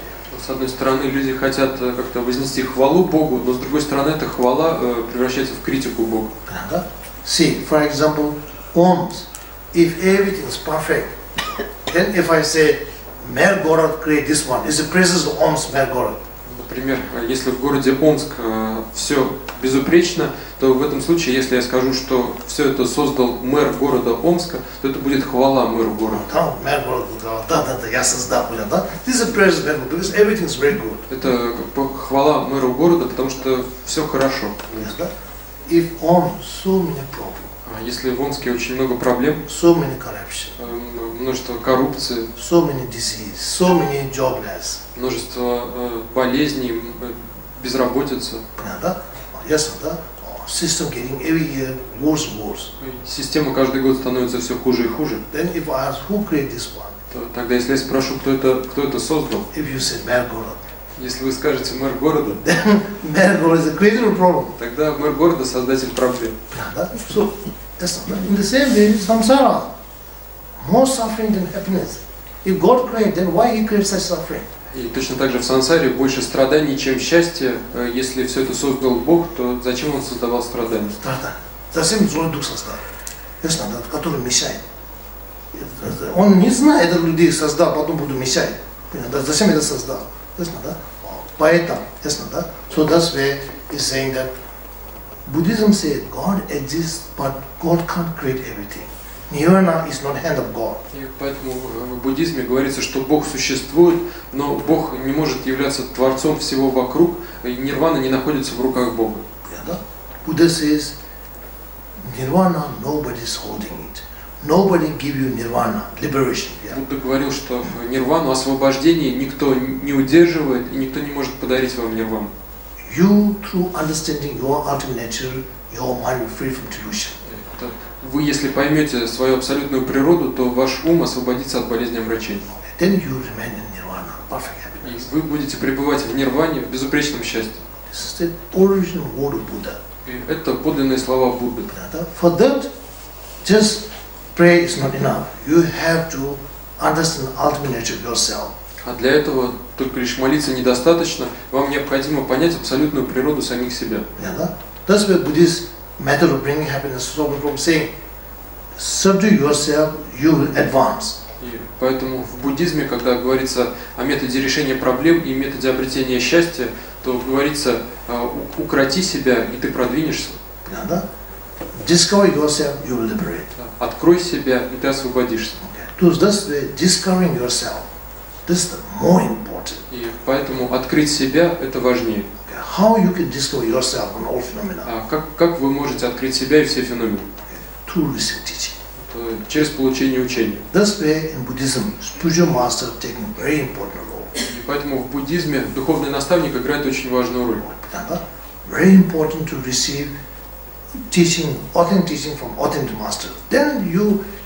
С одной стороны, люди хотят как-то вознести хвалу Богу, но с другой стороны, эта хвала превращается в критику Бога. See, for example, Om's. If everything is perfect, then if I say, Mer Gorod create this one, is the praises of Om's Mer Gorod. Например, если в городе Омск все безупречно, то в этом случае, если я скажу, что все это создал мэр города Омска, то это будет хвала мэру города. Мэр города, да, я создал, да? This is a praise of God because everything is very good. Это хвала мэру города, потому что все хорошо. If Om so many problems. Если в Омске очень много проблем, so many corruption, множество коррупции, so many disease, so many jobless, множество болезней, безработица. Да? Ясно, да? System getting every year worse and worse. Система каждый год становится все хуже и хуже. Then if I ask who created this one, тогда если я спрошу, кто это создал, if you say мэр города, если вы скажете мэр города, then мэр города is a creator of problem. Тогда мэр города создатель проблем. Да? So, in the same way, samsara, more suffering than happiness. If God created, then why He creates such suffering? И точно так же в сансаре больше страданий, чем счастья. Если все это создал Бог, то зачем Он создавал страдания? Зачем злой дух создал? Ясно, да, который мешает. Он не знает, это людей создал, потом буду мешать. Зачем это создал? Ясно, да? Поэтому, ясно, да? So that's why he's saying that Buddhism says God exists, but God can't create everything. Nirvana is not hand of God. И поэтому в буддизме говорится, что Бог существует, но Бог не может являться творцом всего вокруг, и нирвана не находится в руках Бога. Buddha says, Nirvana, nobody is holding it. Nobody give you nirvana, liberation. Будда говорил, что нирвану, освобождение никто не удерживает, и никто не может подарить вам нирвану. You, through understanding your ultimate nature, your mind will free from delusion. вы, если поймете свою абсолютную природу, то ваш ум освободится от болезни омрачения. Then you remain in nirvana, perfect happiness. И вы будете пребывать в нирване, в безупречном счастье. This is the original word of Buddha. И это подлинные слова Будды. For that, just pray is not enough. You have to understand the ultimate nature of yourself. А для этого только лишь молиться недостаточно. Вам необходимо понять абсолютную природу самих себя. That's why Buddhist method of bringing happiness is from saying, subdue yourself, you will advance. И поэтому в буддизме, когда говорится о методе решения проблем и методе обретения счастья, то говорится, укроти себя, и ты продвинешься. Discover yourself, you will liberate. Открой себя, и ты освободишься. Thus, discovering yourself, this is more important. И поэтому открыть себя – это важнее. How you can discover yourself and all phenomena? Как вы можете открыть себя и все феномены? Through receiving teaching. Через получение учения. This way, in Buddhism, spiritual master taking very important role. И поэтому в буддизме духовный наставник играет очень важную роль. Very important to receive teaching, authentic teaching from authentic master. Then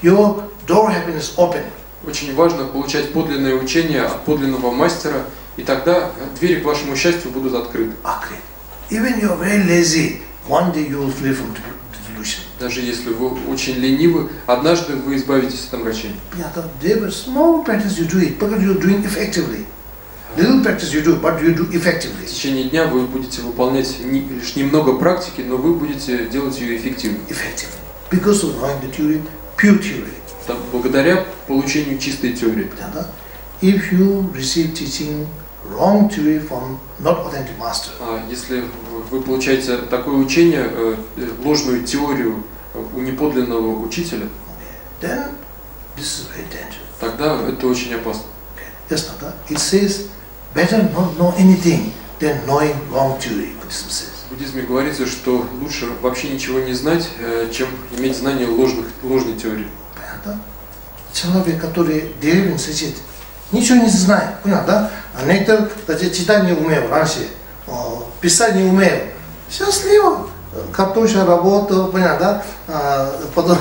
your door happiness open. Очень важно получать подлинное учение от подлинного мастера, и тогда двери к вашему счастью будут открыты. Even you are very lazy, one day you will flee from delusion. Даже если вы очень ленивы, однажды вы избавитесь от омрачения. There was small practice you do it, but you are doing effectively. Little practice you do, but you do effectively. В течение дня вы будете выполнять лишь немного практики, но вы будете делать ее эффективно. Effectively, because of knowing the theory, pure theory. Благодаря получению чистой теории. If you receive teaching wrong theory from not authentic master. Если вы получаете такое учение, ложную теорию у неподлинного учителя, then this is very dangerous. Тогда это очень опасно. Yes, it says better not know anything than knowing wrong theory. Buddhism says. В буддизме говорится, что лучше вообще ничего не знать, чем иметь знание ложной теории. Человек, который деревень сидит, ничего не знает, понял, да? А некоторые, кстати, читать не умеют раньше, писать не умеют. Счастливо. Картошка работа, понял, да? Потом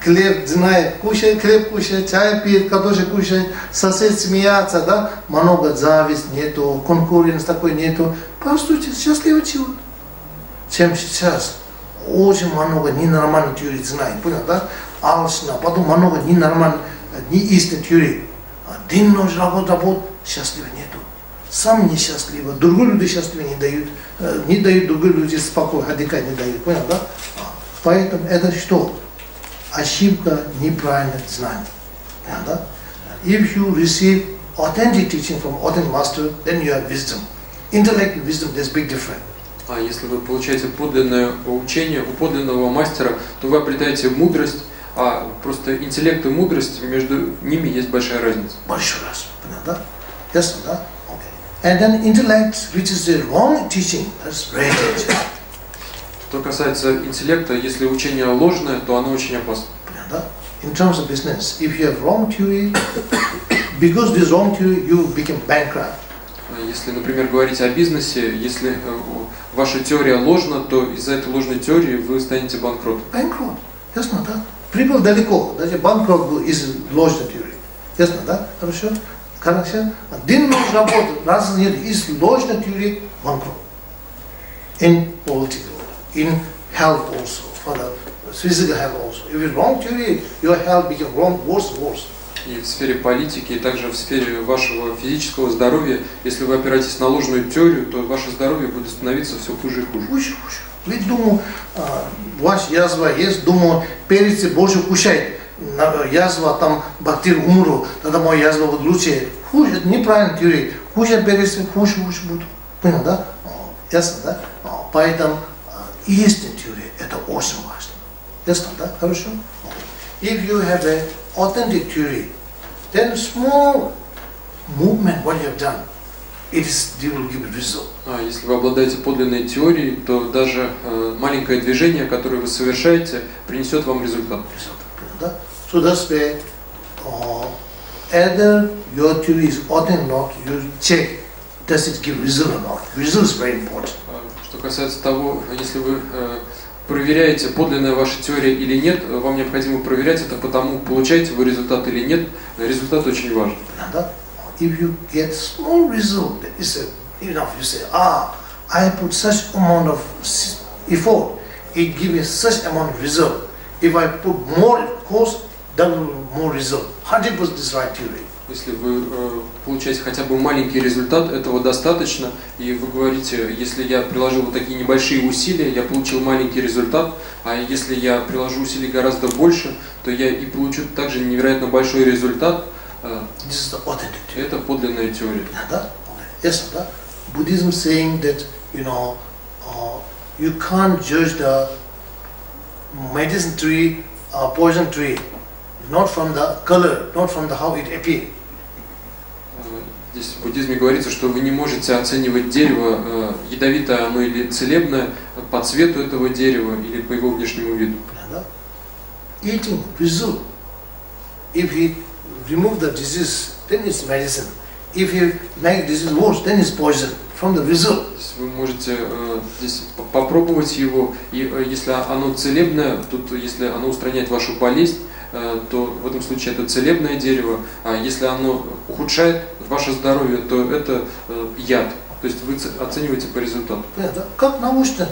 хлеб знает, кушает, хлеб кушает, чай пьет, картошка кушает, сосед смеется, да? Много зависть нету, конкуренции такой нету. Просто счастливо живут. Чем сейчас очень много ненормальных теорий знает, понял, да? Алчно, потом много ненормальных, не истинных теорий. День ночь работа, счастливо нету. Сам несчастливо, другие люди счастливо не дают другие люди спокойно, отдыхать не дают, понял, да? Поэтому это что? Ошибка неправильных знаний. Понял, да? If you receive authentic teaching from authentic master, then you have wisdom. Intellect and wisdom, there's big difference. А если вы получаете подлинное учение у подлинного мастера, то вы обретаете мудрость, а просто интеллект и мудрость, между ними есть большая разница. Большая разница, понял, да? Yes, да? Okay. And then intellect, which is the wrong teaching, that's very dangerous. Что касается интеллекта, если учение ложное, то оно очень опасно. Понял, да? In terms of business, if you have wrong theory, because this wrong theory, you become bankrupt. Если, например, говорить о бизнесе, если ваша теория ложна, то из-за этой ложной теории вы станете банкротом. Банкрот, ясно, да? Прибыл далеко, даже банкрот был из ложной теории. Ясно, да? Хорошо? Хорошо? День ночь работает, раз нет, из ложной теории банкрот. In political, in health also, for the physical health also. If it's wrong theory, your health becomes wrong, worse and worse. И в сфере политики, и также в сфере вашего физического здоровья, если вы опираетесь на ложную теорию, то ваше здоровье будет становиться все хуже и хуже. Хуже. Ведь думаю, ваш язва есть, думаю, перец больше кушает, язва там бактерии умрут, тогда моя язва будет лучше. Хуже, это неправильная теория. Кушать перец, хуже будет. Понял, да? Ясно, да? Поэтому истинная теория, это очень важно. Ясно, да? Хорошо? If you have an authentic theory, then small movement, what you have done, it will give a result. Если вы обладаете подлинной теорией, то даже маленькое движение, которое вы совершаете, принесет вам результат. So that's why either your theory is authentic or not, you check, does it give result or not. Result is very important. Что касается того, если вы проверяете, подлинная ваша теория или нет, вам необходимо проверять это, потому получаете вы результат или нет. Результат очень важен. If you get small result, you say, you say, I put such amount of effort, it gives me such amount of result. If I put more cost, double more result. 100% is right theory. Если вы получаете хотя бы маленький результат, этого достаточно, и вы говорите, если я приложил вот такие небольшие усилия, я получил маленький результат, а если я приложу усилий гораздо больше, то я и получу также невероятно большой результат. Это подлинная теория. Yes, Buddhism saying that you can't judge the medicine tree or poison tree not from the color, not from the how it appears. Здесь в буддизме говорится, что вы не можете оценивать дерево, ядовитое оно или целебное, по цвету этого дерева или по его внешнему виду. Eating result. If he remove the disease, then it's medicine. If he make disease worse, then it's poison. From the result. Вы можете здесь попробовать его, и если оно целебное, тут если оно устраняет вашу болезнь, то в этом случае это целебное дерево, а если оно ухудшает ваше здоровье, то это яд. То есть вы оцениваете по результату. Как научно?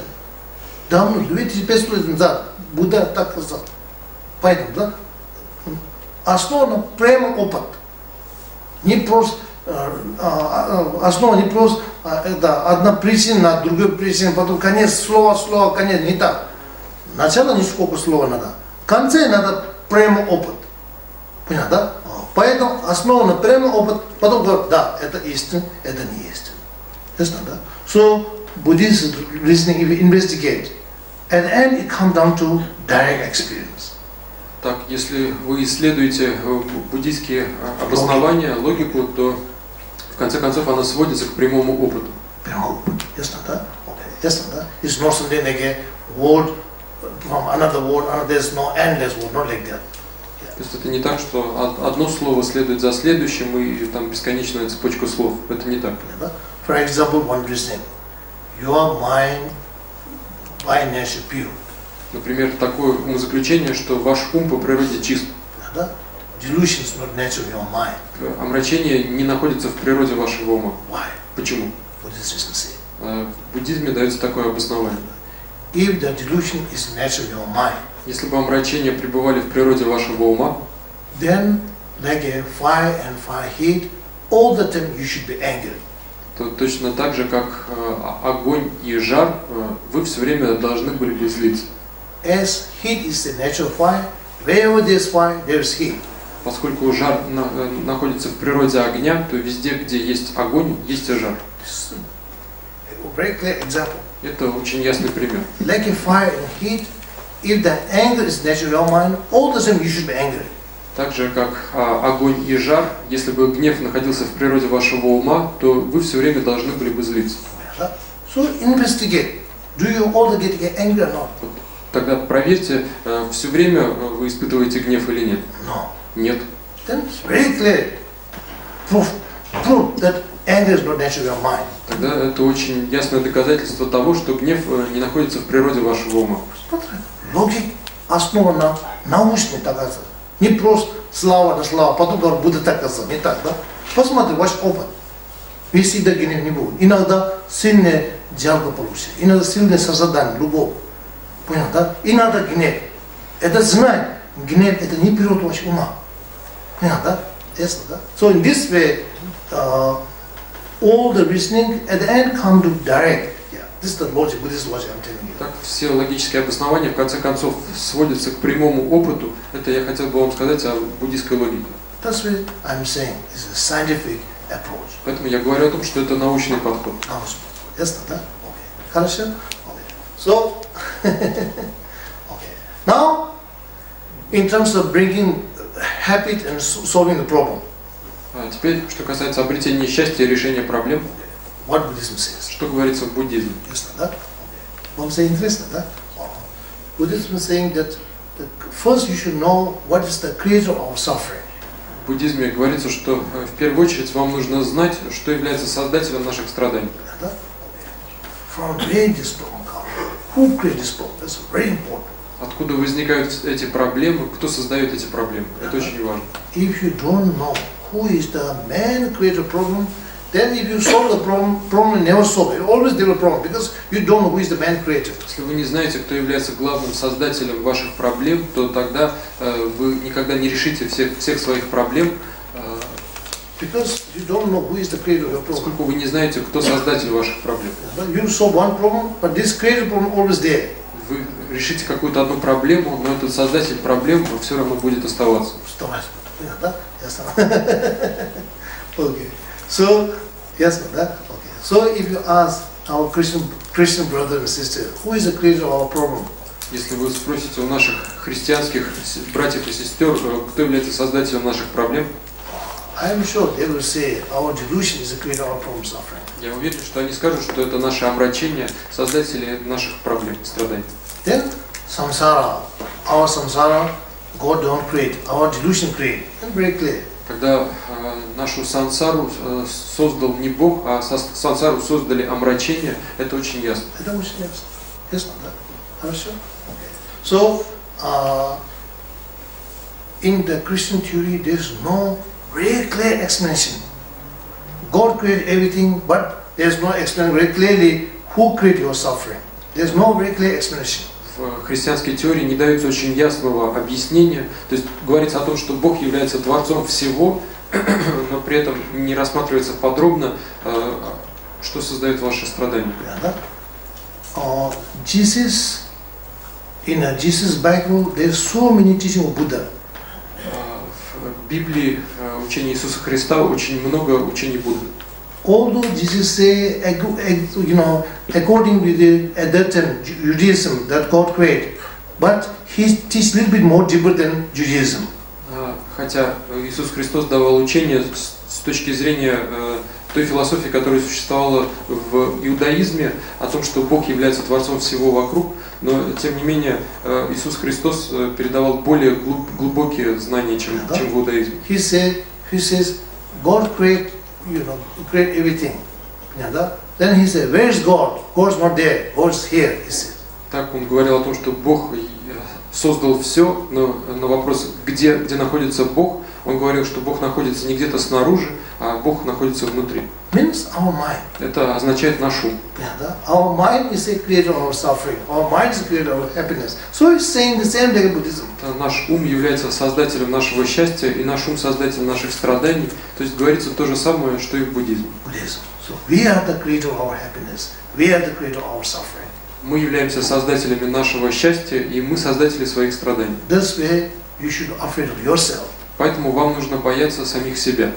Давно, 2500 лет назад Будда так сказал. Поэтому, да? Основа прямо опыт. Не просто основа не просто это одна причина, другая причина, потом конец слова, конец, не так. Начало не сколько слова надо. В конце надо прямо опыт. Понятно, да? Поэтому основа на прямо опыт, потом говорят, да, это истина, это не истина. Ясно, да? So, Buddhist reasoning, if you investigate, at the end it comes down to direct experience. Так, если вы исследуете буддийские обоснования, логику, то в конце концов она сводится к прямому опыту. Прямой опыт. Ясно, да? Ясно, да? It's not something like a word from another word, there's no endless word, not like that. То есть это не так, что одно слово следует за следующим и там бесконечная цепочка слов. Это не так. For example, one reasoning, your mind by nature pure. Например, такое умозаключение, что ваш ум по природе чист. Delusion is not nature of your mind. Омрачение не находится в природе вашего ума. Why? Почему? В буддизме дается такое обоснование. If the delusion is nature of your mind, если бы омрачения пребывали в природе вашего ума, then like a fire and fire heat, all the time you should be angry. То точно так же, как огонь и жар, вы все время должны были бы злиться. As heat is the nature of fire, wherever there is fire, there is heat. Поскольку жар находится в природе огня, то везде, где есть огонь, есть и жар. Very clear example. Это очень ясный пример. Like a fire and heat, if the anger is nature of your mind, all the time you should be angry. Так же, как огонь и жар, если бы гнев находился в природе вашего ума, то вы все время должны были бы злиться. So investigate. Do you all get angry or not? Тогда проверьте, все время вы испытываете гнев или нет. No. Нет. Then it's very clear. Proof that anger is not nature of your mind. Тогда это очень ясное доказательство того, что гнев не находится в природе вашего ума. Логика основана на научной доказательстве. Не просто слава на слава, потом говорят, Будда так сказал, не так, да? Посмотри ваш опыт. Вы всегда гнев не будет. Иногда сильная жалко получится, иногда сильное созидание, любовь. Понял, да? Иногда гнев. Это знать, гнев это не природа вашего ума. Понял, да? Ясно, да? So in this way, all the reasoning at the end come to direct. Yeah, this is the logic, Buddhist logic I'm telling you. Так, все логические обоснования в конце концов сводятся к прямому опыту. Это я хотел бы вам сказать о буддийской логике. That's what I'm saying. It's a scientific approach. Поэтому я говорю о том, что это научный подход. Научный подход. Ясно, да? Okay. Хорошо? Okay. So, okay. Now, in terms of bringing habit and solving the problem. А теперь, что касается обретения счастья и решения проблем. What Buddhism says. Что говорится в буддизме? Ясно, да? Вам все интересно, да? Buddhism is saying that first you should know what is the creator of suffering. В буддизме говорится, что в первую очередь вам нужно знать, что является создателем наших страданий. From where this problem comes? who created this problem? That's very important. Откуда возникают эти проблемы, кто создает эти проблемы? Это очень важно. If you don't know who is the man who created the problem, then if you solve the problem never solve. You always deal with problem because you don't know who is the man created. Если вы не знаете, кто является главным создателем ваших проблем, то тогда вы никогда не решите всех своих проблем. Because you don't know who is the creator of your problem. Поскольку вы не знаете, кто создатель ваших проблем. You solve one problem, but this created problem always there. Вы решите какую-то одну проблему, но этот создатель проблем все равно будет оставаться. Okay. So, yes, okay. So, if you ask our Christian brother and sister, who is the creator of our problem? Если вы спросите у наших христианских братьев и сестер, кто является создателем наших проблем, I am sure they will say our delusion is the creator of our problem suffering. Я уверен, что они скажут, что это наше омрачение, создатели наших проблем, страданий. Then samsara, our samsara, God don't create, our delusion create. That's very clear. Когда нашу сансару создал не Бог, а сансару создали омрачение, это очень ясно. Это очень ясно. Ясно, да? Хорошо? Okay. So, in the Christian theory, there's no very clear explanation. God created everything, but there's no explanation very clearly who created your suffering. There's no very clear explanation. В христианской теории не дается очень ясного объяснения. То есть говорится о том, что Бог является Творцом всего, но при этом не рассматривается подробно, что создает ваши страдания. Jesus, in a Jesus Bible, there's so many teachings of Buddha. В Библии, в учении Иисуса Христа, очень много учений Будды. Although Jesus say, according to at that time Judaism that God created, but He teach a little bit more deeper than Judaism. Хотя Иисус Христос давал учение с точки зрения той философии, которая существовала в иудаизме, о том, что Бог является Творцом всего вокруг, но тем не менее Иисус Христос передавал более глубокие знания, чем в иудаизме. He says, God create everything. Then he said, where is God? God is not there. God is here. He said. Так он говорил о том, что Бог создал все, но на вопрос, где находится Бог, он говорил, что Бог находится не где-то снаружи, а Бог находится внутри. Means our mind. Это означает наш ум. Our mind is the creator of our suffering. Our mind is the creator of our happiness. So he's saying the same thing in Buddhism. Наш ум является создателем нашего счастья, и наш ум создателем наших страданий. То есть говорится то же самое, что и в буддизме. So we are the creator of our happiness. We are the creator of our suffering. Мы являемся создателями нашего счастья, и мы создатели своих страданий. This way you should be afraid of yourself. Поэтому вам нужно бояться самих себя.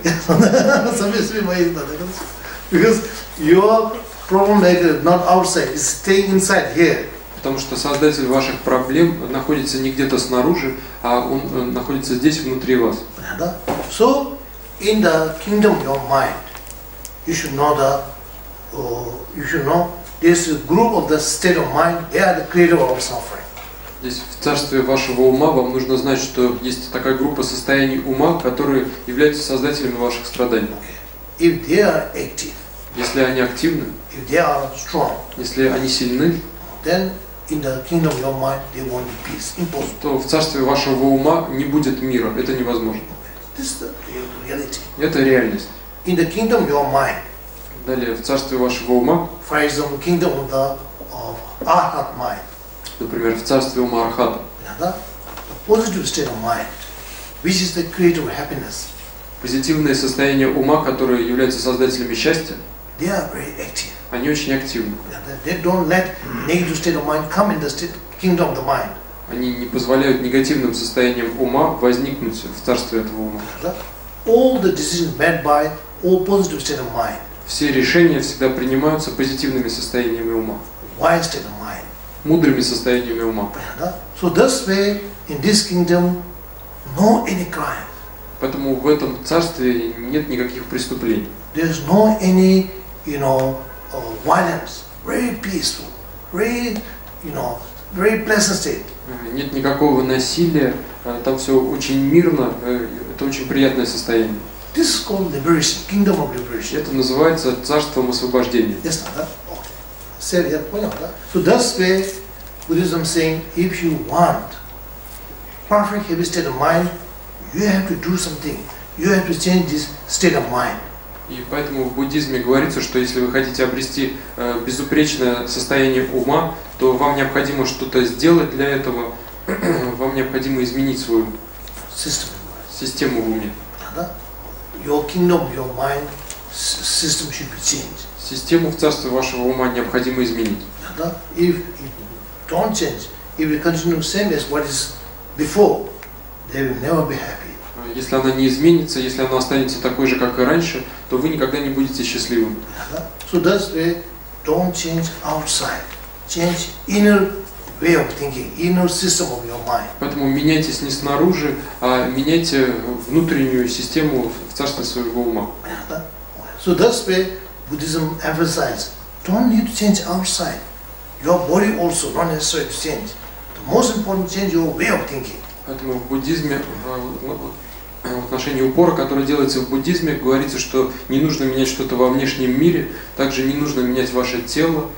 Because your problem maker not outside, is staying inside here. Потому что создатель ваших проблем находится не где-то снаружи, а он находится здесь, внутри вас. So, in the kingdom of your mind, you should know this group of the state of mind, they are the creator of suffering. Здесь в царстве вашего ума вам нужно знать, что есть такая группа состояний ума, которые являются создателями ваших страданий. If they are active, если они активны, if they are strong, если они сильны, then in the kingdom of your mind there won't be peace. Impossible. То в царстве вашего ума не будет мира. Это невозможно. This is the reality. Это реальность. In the kingdom of your mind. Далее в царстве вашего ума. For example, kingdom of the Arhat mind. Например, в царстве ума Архата. The positive state of mind, which is the creator of happiness. Позитивное состояние ума, которые являются создателями счастья, they are very active. Они очень активны. They don't let negative state of mind come in the kingdom of the mind. Они не позволяют негативным состояниям ума возникнуть в царстве этого ума. All the decisions made by all positive state of mind. Все решения всегда принимаются позитивными состояниями ума. Wise state of mind. Мудрыми состояниями ума. So this way, in this kingdom, no any crime. Поэтому в этом царстве нет никаких преступлений. There's no any, violence. Very peaceful, very, very pleasant state. Нет никакого насилия, там все очень мирно, это очень приятное состояние. This is called liberation, kingdom of liberation. Это называется царством освобождения. Yes, да? Okay. Понял, да? So this way, Buddhism saying, if you want perfect happy state of mind, you have to do something. You have to change this state of mind. И поэтому в буддизме говорится, что если вы хотите обрести безупречное состояние ума, то вам необходимо что-то сделать для этого, вам необходимо изменить свою систему в уме. Your kingdom, your mind system should be changed. Систему в царстве вашего ума необходимо изменить. If you don't change, if you continue same as what is before, they will never be happy. Если она не изменится, если она останется такой же, как и раньше, то вы никогда не будете счастливым. So that's why don't change outside, change inner way of thinking, inner system of your mind. Поэтому меняйтесь не снаружи, а меняйте внутреннюю систему в царстве своего ума. So that's why Buddhism emphasizes, don't need to change outside. Your body also not necessary to change. The most important change your way of thinking. Поэтому в буддизме, в отношении упора, который делается в буддизме, говорится, что не нужно менять что-то во внешнем мире, также не нужно менять ваше тело.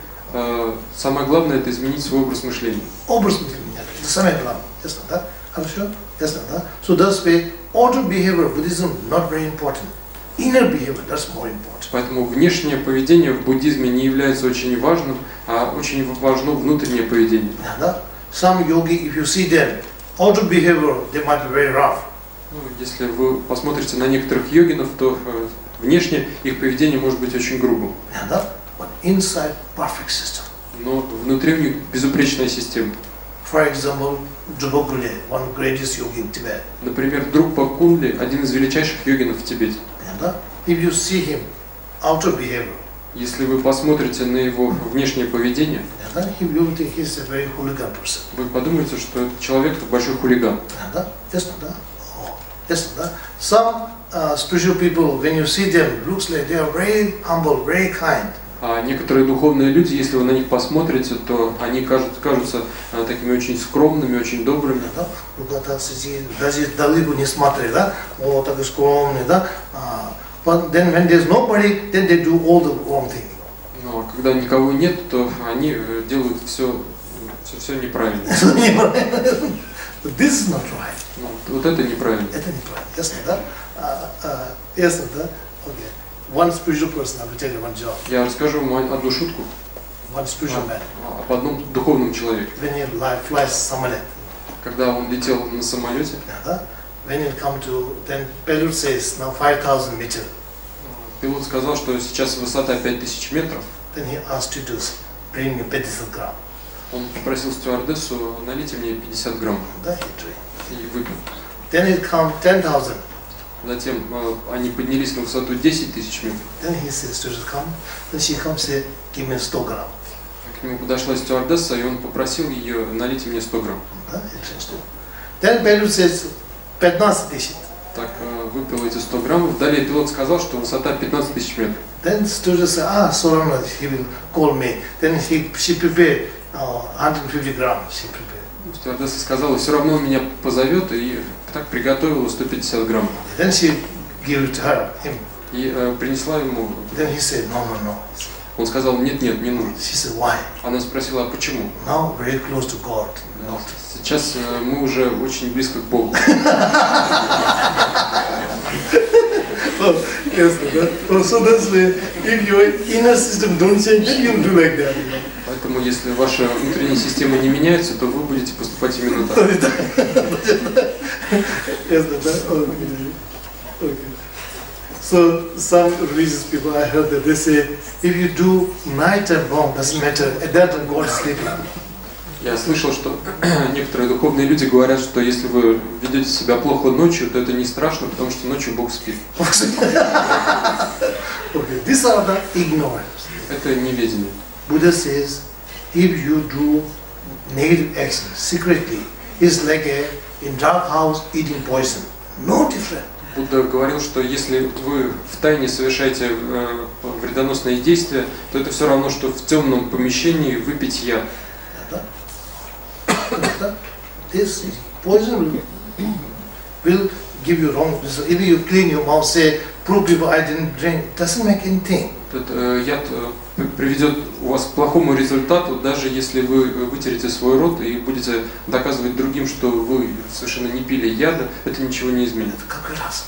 Самое главное — это изменить свой образ мышления. Образ мышления — это самое главное. Ясно, да? Хорошо? Ясно, да? So that's why outer behavior of Buddhism not very important. Inner behavior, that's more important. Поэтому внешнее поведение в буддизме не является очень важным, а очень важно внутреннее поведение. Some yogi, if you see them, outer behavior, they might be very rough. Если вы посмотрите на некоторых йогинов, то внешне их поведение может быть очень грубым. But inside, perfect system. Но внутри у них безупречная система. For example, Drupal Gule, one greatest yogi in Tibet. Например, Друкпа Кунли, один из величайших йогинов в Тибете. If you see him, outer behavior, если вы посмотрите на его внешнее поведение, вы подумаете, что этот человек большой хулиган. Some spiritual people, when you see them, looks like they are very humble, very kind. А некоторые духовные люди, если вы на них посмотрите, то они кажутся такими очень скромными, очень добрыми. Даже далеко не смотри, да? Вот такой скромный, да? But then when there's nobody, then they do all the wrong thing. Но когда никого нет, то они делают все неправильно. This is not right. Вот это неправильно. Это неправильно. Ясно, да? Ясно, да? Okay. One spiritual person, I will tell you one joke. Я расскажу вам одну шутку. One spiritual man. Об одном духовном человеке. When he flies самолет. Когда он летел на самолете. When he come to, then pilot says now 5,000 meters. Пилот сказал, что сейчас высота 5000 метров. Then he asked stewardess, bring me 50 грамм. Он попросил стюардессу, налейте мне 50 грамм. Да, и выпил. Then it come 10,000. Затем они поднялись на высоту 10 тысяч метров. Then he says, stewardess come. Then she comes say, give me 100 грамм. К нему подошла стюардесса, и он попросил ее, налейте мне 100 грамм. Да, then pilot says, 15 тысяч. Так, выпил эти 100 граммов. Далее пилот сказал, что высота 15 тысяч метров. Then stewardess said, so long he will call me. Then she prepared 150 грамм. She prepared. Стюардесса сказала, все равно он меня позовет, и так приготовила 150 грамм. Then she gave it to him. И принесла ему. Then he said, no. Он сказал, нет, не нужно. She said, why? Она спросила, а почему? Now very close to God. Сейчас мы уже очень близко к Богу. So that's why if your inner system don't change, then you do like that. Поэтому, если ваша внутренняя система не меняется, то вы будете поступать именно так. So some religious people, I heard that they say, if you do night and wrong, doesn't matter. At that time, God is sleeping. Я слышал, что некоторые духовные люди говорят, что если вы ведете себя плохо ночью, то это не страшно, потому что ночью Бог спит. These are the ignorance. Это неведение. Buddha says, if you do negative action secretly, it's like in dark house eating poison. No different. Будда говорил, что если вы втайне совершаете вредоносные действия, то это все равно, что в темном помещении выпить яд. This poison will give you wrong. If you clean your mouth, say prove people I didn't drink, it doesn't make anything. Этот яд приведет вас к плохому результату, даже если вы вытерете свой рот и будете доказывать другим, что вы совершенно не пили яда, это ничего не изменит. Это как раз.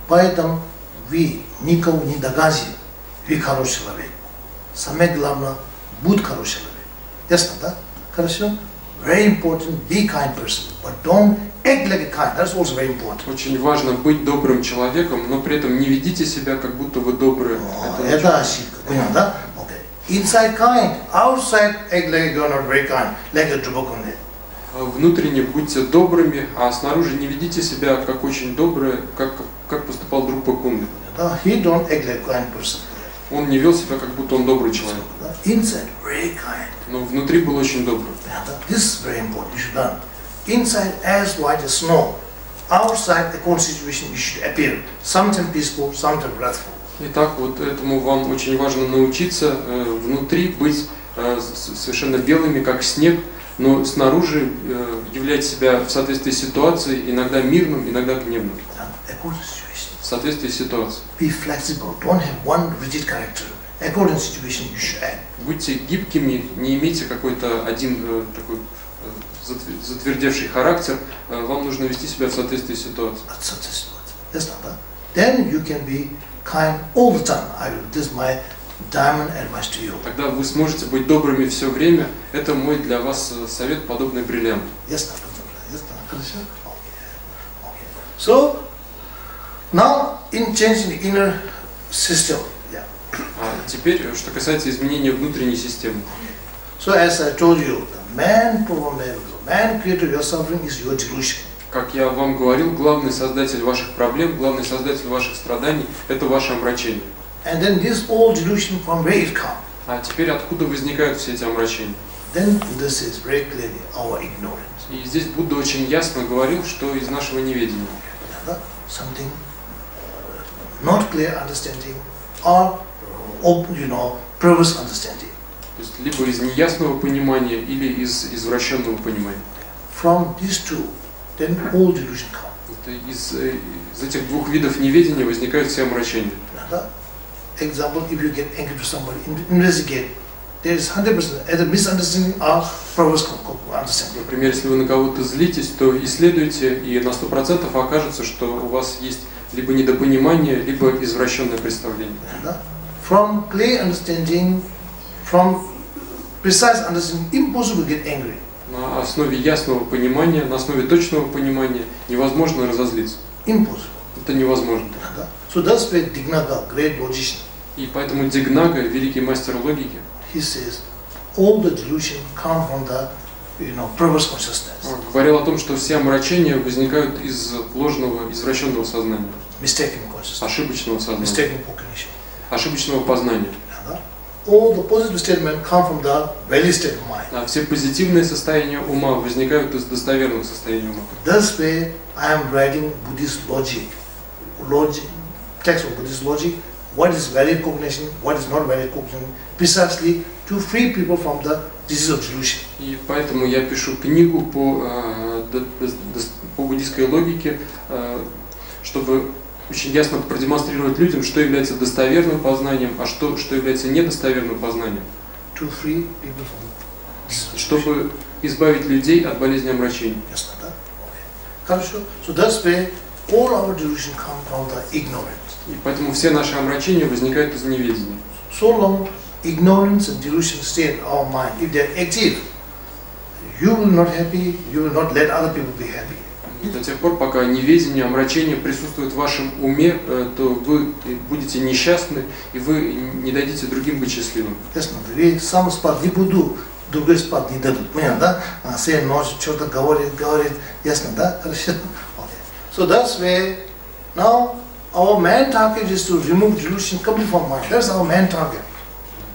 Поэтому вы никого не доказываете, вы хороший человек. Самое главное, будь хороший человек. Ясно, да? Хорошо? Very important, be kind person, but don't act like a kind. That's also very important. Очень важно быть добрым человеком, но при этом не ведите себя, как будто вы добрые. Это ошибка. Понял, да? Okay. Inside kind, outside act like you're not very kind, like a Drupal. Внутренне будьте добрыми, а снаружи не ведите себя как очень добрые, как поступал Друпа Кунды. He don't act like a kind person. Он не вел себя, как будто он добрый человек. Inside, very kind. Но внутри был очень добрый. This is very important. You should learn. Inside, as white as snow. Outside, according to situation, you should appear. Sometimes peaceful, sometimes wrathful. Итак, вот этому вам очень важно научиться внутри быть совершенно белыми, как снег, но снаружи являть себя в соответствии с ситуацией, иногда мирным, иногда гневным. В соответствии с ситуацией. Be flexible. Don't have one rigid character. According to situation, you should act. Будьте гибкими, не имейте какой-то один такой затвердевший характер. Вам нужно вести себя в соответствии с ситуацией. Then you can be kind all the time. This is my diamond advice to you. Тогда вы сможете быть добрыми все время. Это мой для вас совет, подобный бриллианту. So now in changing the inner system. А теперь, что касается изменения внутренней системы. So as I told you, the man problem, man creator your suffering is your delusion. Как я вам говорил, главный создатель ваших проблем, главный создатель ваших страданий – это ваше омрачение. And then this all delusion from where it come? А теперь откуда возникают все эти омрачения? Then this is very clearly our ignorance. И здесь Будда очень ясно говорил, что из нашего неведения. Something not clear understanding or perverse understanding. То есть либо из неясного понимания или из извращенного понимания. From these two, then all delusion come. Из этих двух видов неведения возникают все омрачения. Example, if you get angry to somebody, investigate. There is 100% either misunderstanding or perverse understanding. Например, если вы на кого-то злитесь, то исследуйте, и на 100% окажется, что у вас есть либо недопонимание, либо извращенное представление. From clear understanding, from precise understanding, impossible to get angry. На основе ясного понимания, на основе точного понимания невозможно разозлиться. Impossible. Это невозможно. So that's why Dignaga, great logician. И поэтому Дигнага, великий мастер логики, he says, all the delusion come from the, perverse consciousness. Говорил о том, что все омрачения возникают из ложного, извращенного сознания. Mistaken consciousness. Ошибочного сознания. Mistaken cognition. Ошибочного познания. All the positive statements come from the value state of mind. А все позитивные состояния ума возникают из достоверных состояний ума. That's why I am writing Buddhist logic, text of Buddhist logic. What is valid cognition, what is not valid cognition, precisely to free people from the disease of delusion. И поэтому я пишу книгу по буддийской логике, чтобы очень ясно продемонстрировать людям, что является достоверным познанием, а что является недостоверным познанием. To free people from чтобы избавить людей от болезни омрачений. Хорошо. So that's why all our delusion come from the ignorance. И поэтому все наши омрачения возникают из неведения. So long ignorance and delusion stay in our mind. If they are active, you will not happy, you will not let other people be happy. До тех пор, пока неведение, омрачение присутствует в вашем уме, то вы будете несчастны, и вы не дадите другим быть счастливым. Ясно. Вы сам спать не буду, другой спать не дадут. Понятно, да? Сын ночью что-то говорит, ясно, да? Хорошо. So that's why now our main target is to remove delusion completely from mind. That's our main target.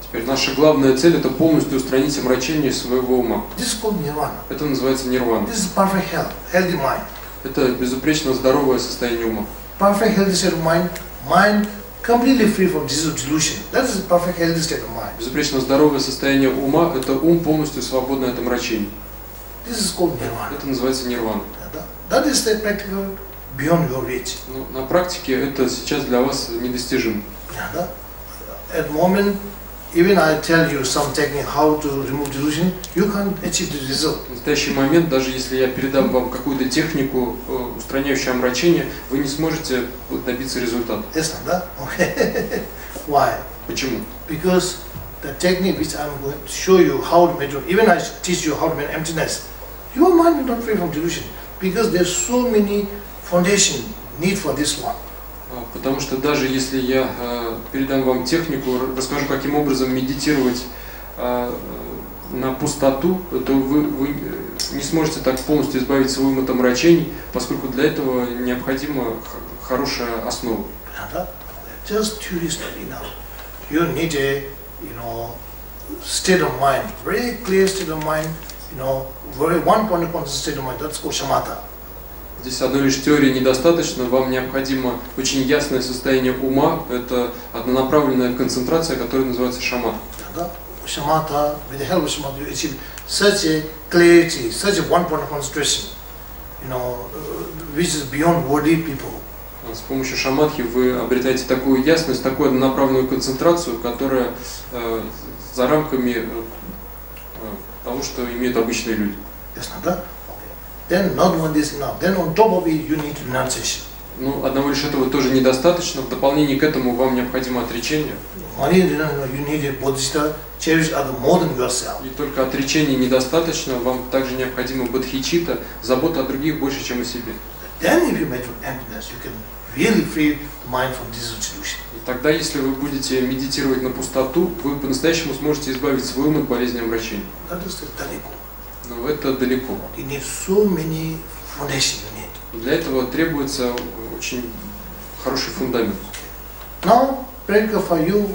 Теперь наша главная цель – это полностью устранить омрачение своего ума. This is called nirvana. Это называется нирвана. This is perfect health, healthy mind. Это безупречно здоровое состояние ума. Perfect healthy state of mind, mind completely free from disease of delusion. That is a perfect healthy state of mind. Безупречно здоровое состояние ума – это ум полностью свободный от омрачений. This is called nirvana. Это называется нирвана. That is the practical beyond your reach. Ну, на практике это сейчас для вас недостижимо. Yeah, at the moment, even I tell you some technique how to remove delusion, you can't achieve the result. В настоящий момент, даже если я передам вам какую-то технику, устраняющую омрачение, вы не сможете добиться результата. Yes, that? Okay. Why? Почему? Because the technique which I'm going to show you how to make, even I teach you how to make emptiness, your mind will not free from delusion, because there's so many foundation need for this one. Потому что даже если я передам вам технику, расскажу, каким образом медитировать на пустоту, то вы не сможете так полностью избавить свой ум от омрачений, поскольку для этого необходима хорошая основа. Just curiously now, you need a state of mind, very clear state of mind, very one point of conscious state of mind. That's called shamatha. Здесь одной лишь теории недостаточно, вам необходимо очень ясное состояние ума, это однонаправленная концентрация, которая называется шамат. Shamatha, with the help of shamatha, you achieve such a clarity, such a one point of concentration, which is beyond worldly people. С помощью шаматхи вы обретаете такую ясность, такую однонаправленную концентрацию, которая за рамками того, что имеют обычные люди. Then not one this enough. Then on top of it you need renunciation. Ну, одного лишь этого тоже недостаточно. В дополнение к этому вам необходимо отречение. You need a bodhisattva, cherish other more than yourself. И только отречения недостаточно, вам также необходимо бодхичитта, забота о других больше, чем о себе. Then if you meditate emptiness, you can really free the mind from this delusion. И тогда, если вы будете медитировать на пустоту, вы по-настоящему сможете избавить свой ум от болезни омрачения. Но это далеко. Для этого требуется очень хороший фундамент. Now, practical for you,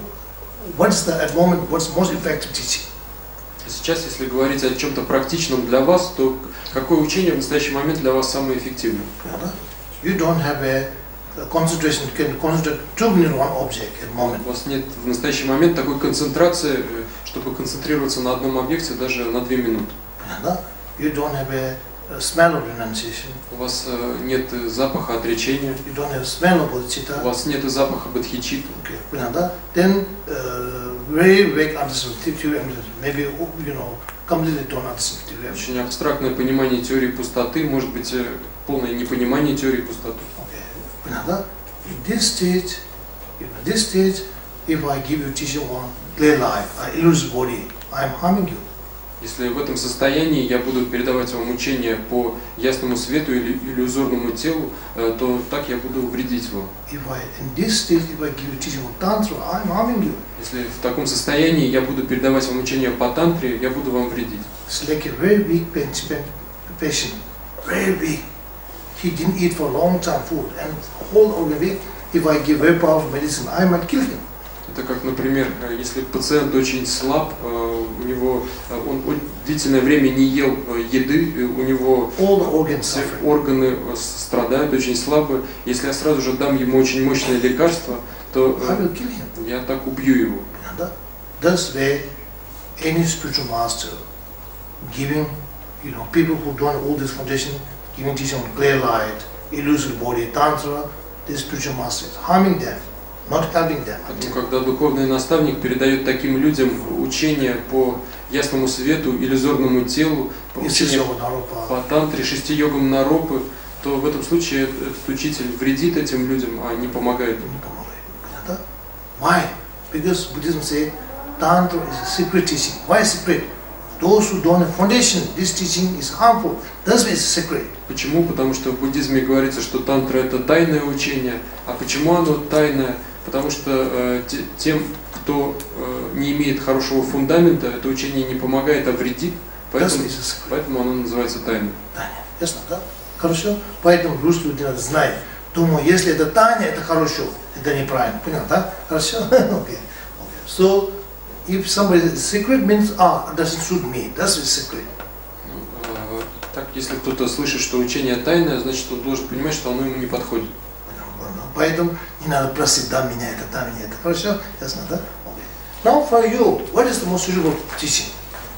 what's the at moment what's most effective teaching? Сейчас, если говорить о чем-то практичном для вас, то какое учение в настоящий момент для вас самое эффективное? You don't have a concentration. You can concentrate 2 minutes on one object at the moment. У вас нет в настоящий момент такой концентрации, чтобы концентрироваться на одном объекте даже на 2 минуты. You don't have a smell of renunciation. У вас нет запаха отречения. You don't have smell of bodhicitta. У вас нет запаха бодхичитты. Okay. Then very vague understanding, maybe completely don't understand. Очень абстрактное понимание теории пустоты, может быть полное непонимание теории пустоты. Okay. In this stage, if I give you teaching on clear life, illusory body, I am harming you. Если в этом состоянии я буду передавать вам учение по ясному свету или иллюзорному телу, то так я буду вредить вам. Если в таком состоянии я буду передавать вам учение по тантре, я буду вам вредить. Like a very weak patient, very weak. He didn't eat for a long time food, and whole week, if I give very powerful medicine, I might kill him. Это как, например, если пациент очень слаб, он длительное время не ел еды, у него все органы страдают очень слабо. Если я сразу же дам ему очень мощное лекарство, то я так убью его. Thus way, any spiritual master giving, people who don't all this foundation, giving teaching on clear light, illusory body, tantra, this spiritual master is harming them. Not helping them. Когда духовный наставник передает таким людям учение по ясному свету, иллюзорному телу, учение по тантре, 6 йогам Наропы, то в этом случае этот учитель вредит этим людям, а не помогает им. Why? Because Buddhism says tantra is a secret teaching. Why secret? Those who don't have foundation, this teaching is harmful. That's why it's secret. Почему? Потому что в буддизме говорится, что тантра это тайное учение. А почему оно тайное? Потому что тем, кто не имеет хорошего фундамента, это учение не помогает, а вредит. Поэтому оно называется тайным. Ясно, да? Хорошо? Поэтому русские люди надо знать. Думаю, если это тайна, это хорошо. Это неправильно. Понял, да? Хорошо? Okay. So, if somebody is secret means, doesn't suit me. That's the secret. Так, если кто-то слышит, что учение тайное, значит, он должен понимать, что оно ему не подходит. Поэтому не надо просить, дай меня это. Хорошо? Ясно, да? Okay. Now for you, what is the most suitable teaching?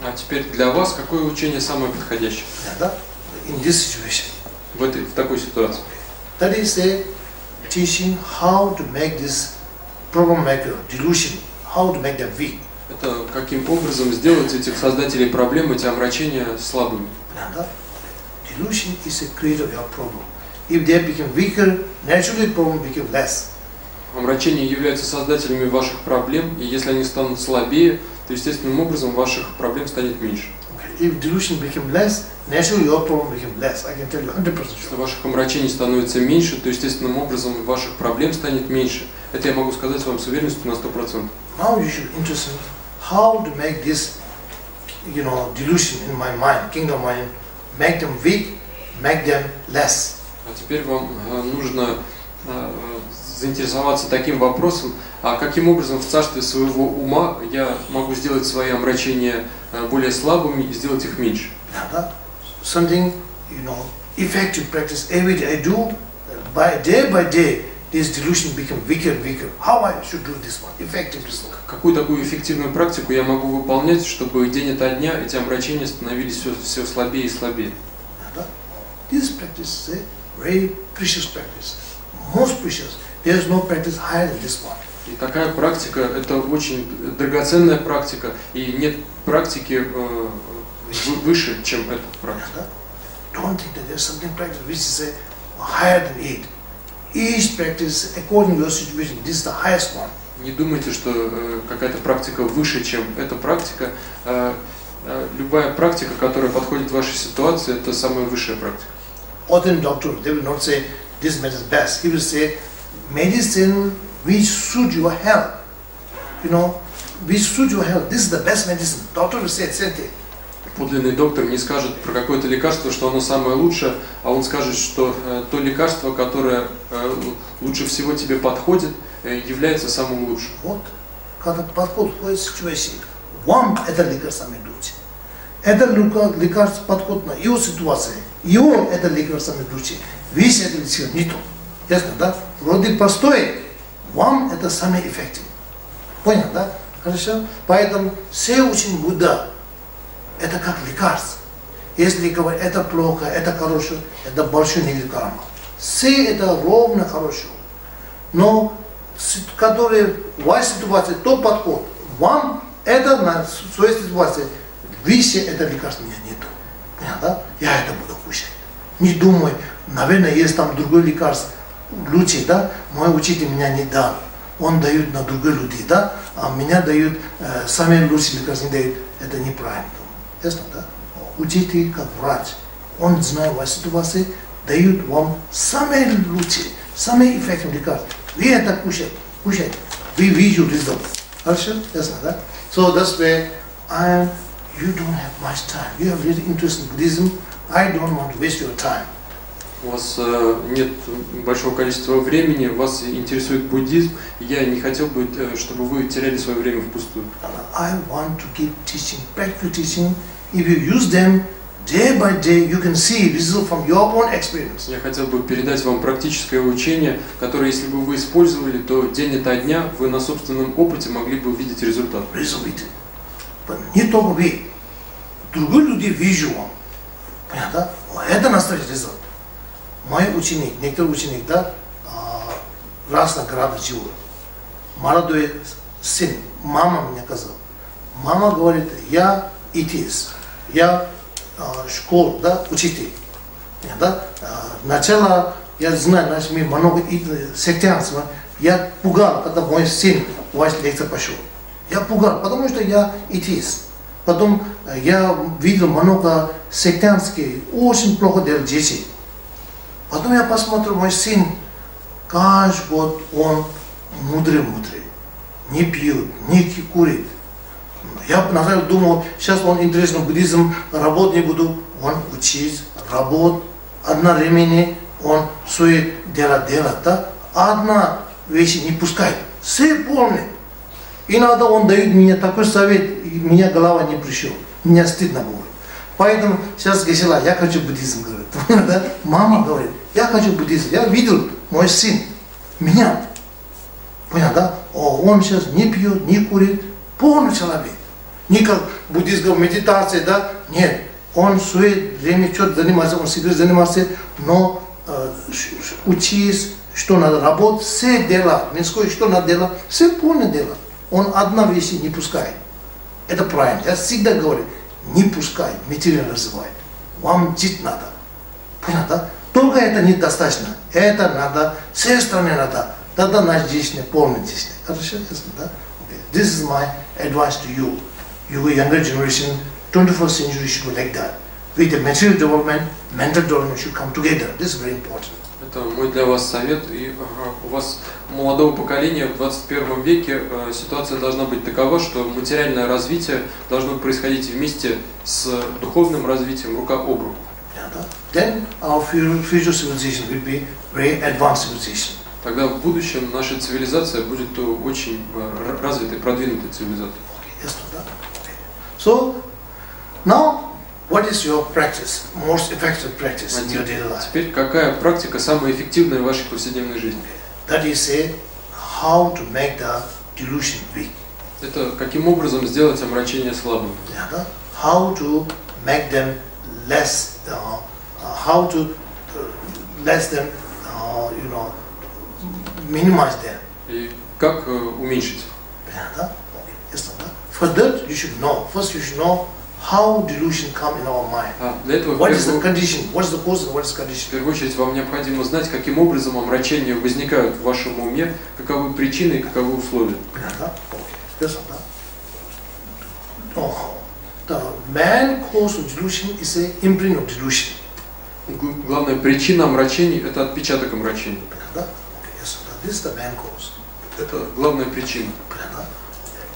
А теперь для вас какое учение самое подходящее? Да? In this situation. В такой ситуации. That is a teaching how to make this problem maker, delusion, how to make them weak. Это каким образом сделать этих создателей проблем, эти омрачения слабыми. Delusion is a creator of your problem. If they become weaker, naturally problem become less. Омрачения являются создателями ваших проблем, и если они станут слабее, то естественным образом ваших проблем станет меньше. If delusion become less, naturally your problem become less. I can tell you 100%. Если ваших омрачений становится меньше, то естественным образом ваших проблем станет меньше. Это я могу сказать вам с уверенностью на 100%. Now you should interested how to make this, delusion in my mind, kingdom mind, make them weak, make them less. А теперь вам нужно заинтересоваться таким вопросом, а каким образом в царстве своего ума я могу сделать свои омрачения более слабыми и сделать их меньше. Something, effective practice every day I do, by day, this delusion become weaker and weaker. How I should do this one? Effective. Какую такую эффективную практику я могу выполнять, чтобы день ото дня эти омрачения становились все слабее и слабее? This practice is a very precious practice, most precious. There is no practice higher than this one. И такая практика, это очень драгоценная практика, и нет практики выше, чем эта практика. Don't think that there is something practice which is higher than it. Each practice according to your situation, this is the highest one. Не думайте, что какая-то практика выше, чем эта практика. Любая практика, которая подходит вашей ситуации, это самая высшая практика. Ordinary doctor, they will not say this medicine is best. He will say medicine which suit your health. Which suit your health. This is the best medicine. Doctor will say same thing. Подлинный доктор не скажет про какое-то лекарство, что оно самое лучшее, а он скажет, что то лекарство, которое лучше всего тебе подходит, является самым лучшим. Вот, когда подходит к твоей ситуации, вам это лекарство не лучше. Это лекарство подходит на его ситуацию, его это лекарство не лучше. Весь это лекарство не то. Ясно, да? Вроде простое, вам это самое эффективное. Понял, да? Хорошо? Поэтому все учим Будда. Это как лекарство. Если говорить, это плохо, это хорошо, это большой негатив карма. Все это ровно хорошо. Но, которые в вашей ситуации, то подход, вам это на своей ситуации, выше это лекарство у меня нету. Понятно? Я это буду кушать. Не думай, наверное, есть там другое лекарство, лучше, да? Мой учитель меня не дал. Он дает на другие людей, да? А меня дают, самые лучшие лекарства не дают. Это неправильно. Ясно, да? Учитель как врач, он знает вашу ситуацию, дает вам самые лучшие, самые эффективные лекарства. Вы это кушаете, вы видите результат. Хорошо? Ясно, да? So that's why you don't have much time. You have really interest in Buddhism. I don't want to waste your time. У вас нет большого количества времени, вас интересует буддизм, и я не хотел бы, чтобы вы теряли свое время впустую. I want to give teaching, practical teaching. If you use them day by day, you can see result from your own experience. Я хотел бы передать вам практическое учение, которое, если бы вы использовали, то день ото дня вы на собственном опыте могли бы увидеть результат. Не только вы, другие люди видят вам. Понятно? Это настоящий результат. Мой ученик, некоторый ученик, да, раз на городе живет. Молодой сын, мама мне сказала. Мама говорит, я атеист, я школа, да, учитель. Да? Начало, я знаю, наш мир много сектантства. Я пугал, когда мой сын ваш лекцию пошел. Я пугал, потому что я атеист. Потом я видел много сектантских, очень плохо делают дети. Потом я посмотрю, мой сын, каждый год он мудрый, не пьет, не курит. Я вначале думал, сейчас он интересно буддизм, работать не буду. Он учить, работать, одновременно он свои дела делает, да? Одна вещь не пускает, все помнит. Иногда он дает мне такой совет, и меня голова не пришел, мне стыдно было. Поэтому сейчас Гесела, я хочу буддизм, говорит. Мама говорит, я хочу буддизм. Я видел, мой сын, меня. Понял, да? Он сейчас не пьет, не курит, полный человек. Не как буддист, медитация, да? Нет. Он свое время что-то занимается, он сидит занимается, но учись, что надо работать, все дела, мирское, что надо делать, все полное дело. Он одна вещь не пускает. Это правильно. Я всегда говорю, не пускай, материал развивает. Вам жить надо. Понятно? Только это недостаточно. Это надо, все стороны надо. Тогда наша жизнь полная жизнь. Хорошо? Ясно, да? Okay. This is my advice to you. You younger generation, 21st century should be like that. With the material development, mental development should come together. This is very important. Это мой для вас совет. И у вас, молодого поколения, в 21 веке ситуация должна быть такова, что материальное развитие должно происходить вместе с духовным развитием, рука об руку. Then our future civilization will be very advanced civilization. Тогда в будущем наша цивилизация будет очень развитой, продвинутой цивилизацией. Okay, yes, okay. So now, what is your practice, most effective practice in your daily life? Теперь какая практика самая эффективная в вашей повседневной жизни? That is say, how to make the delusion weak. Это каким образом сделать омрачение слабым? How to make them less, how to less them, minimize them. И как уменьшить? For that you should know. First you should know how delusion come in our mind. Для этого what is the condition? What is the cause and what is the condition? В первую очередь вам необходимо знать, каким образом омрачения возникают в вашем уме, каковы причины и каковы условия. The main cause of delusion is an imprint of delusion. Главная причина омрачений – это отпечаток омрачений. This is the main cause. Это главная причина.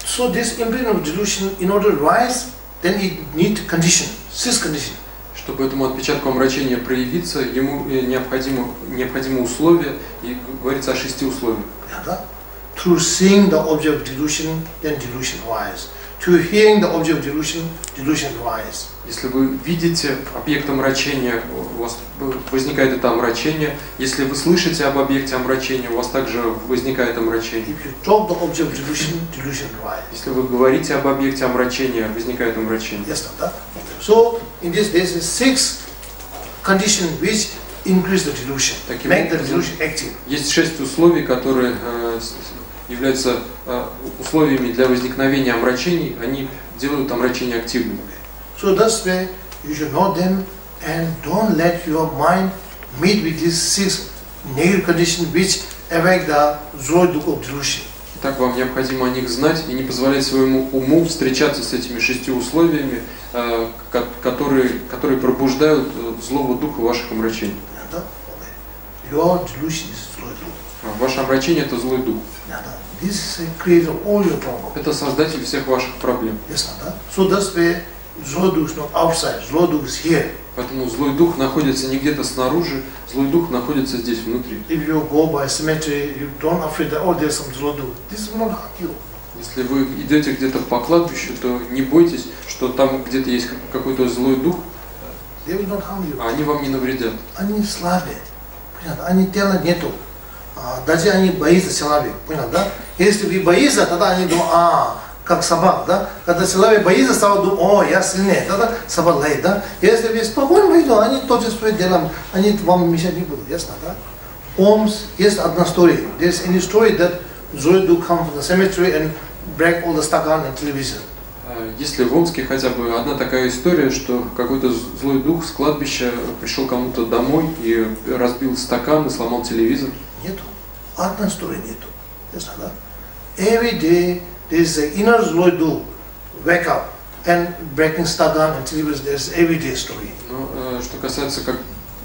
So this imprint of delusion, in order to rise, then it need condition, six condition. Чтобы этому отпечатку омрачения проявиться, ему необходимо условия, и говорится о 6 условиях. Through seeing the object of delusion, then delusion rise. To hearing the object of delusion, delusion rise. Если вы видите объект омрачения, у вас возникает это омрачение. Если вы слышите об объекте омрачения, у вас также возникает омрачение. If you talk the object of delusion, delusion rise. Если вы говорите об объекте омрачения, возникает омрачение. Yes, so in this there is 6 conditions which increase the delusion, make the delusion active. Есть 6 условий, которые являются условиями для возникновения омрачений, они делают омрачение активным. So thus way you should know them and don't let your mind meet with these 6 negative conditions which affect the zlo dukkha of delusion. Так вам необходимо о них знать и не позволять своему уму встречаться с этими 6 условиями, которые пробуждают злого духа ваших омрачений. Your delusion is zlo dukkha. Ваше омрачение – это злой дух. This is a creator of all your problems. Это создатель всех ваших проблем. Yes, so thus way zlo dukkha is not outside, zlo dukkha is here. Поэтому злой дух находится не где-то снаружи, злой дух находится здесь внутри. If you go by cemetery, you don't afraid that there's some zlo dukkha. This will not hurt you. Если вы идете где-то по кладбищу, то не бойтесь, что там где-то есть какой-то злой дух, They will not harm you. а они вам не навредят. Они слабые, понятно? Они тела нету. Даже они боятся человека, понятно, да? Если вы боитесь, тогда они думают, как собака, да? Когда человек боится, собака думает, я сильнее, тогда собака лает, да? Если вы спокойно боитесь, они тоже своим делом, они вам мешать не будут, ясно, да? Есть одна история. There's any story that Zlo dukkha come from the cemetery and break all the stakan and television. Есть ли в Омске хотя бы одна такая история, что какой-то злой дух с кладбища пришел кому-то домой и разбил стакан и сломал телевизор? Нету. Одна история нету. Ясно, да? Every day there is an inner zlo dukkha wake up and breaking stakan and television. There's everyday story. Но что касается как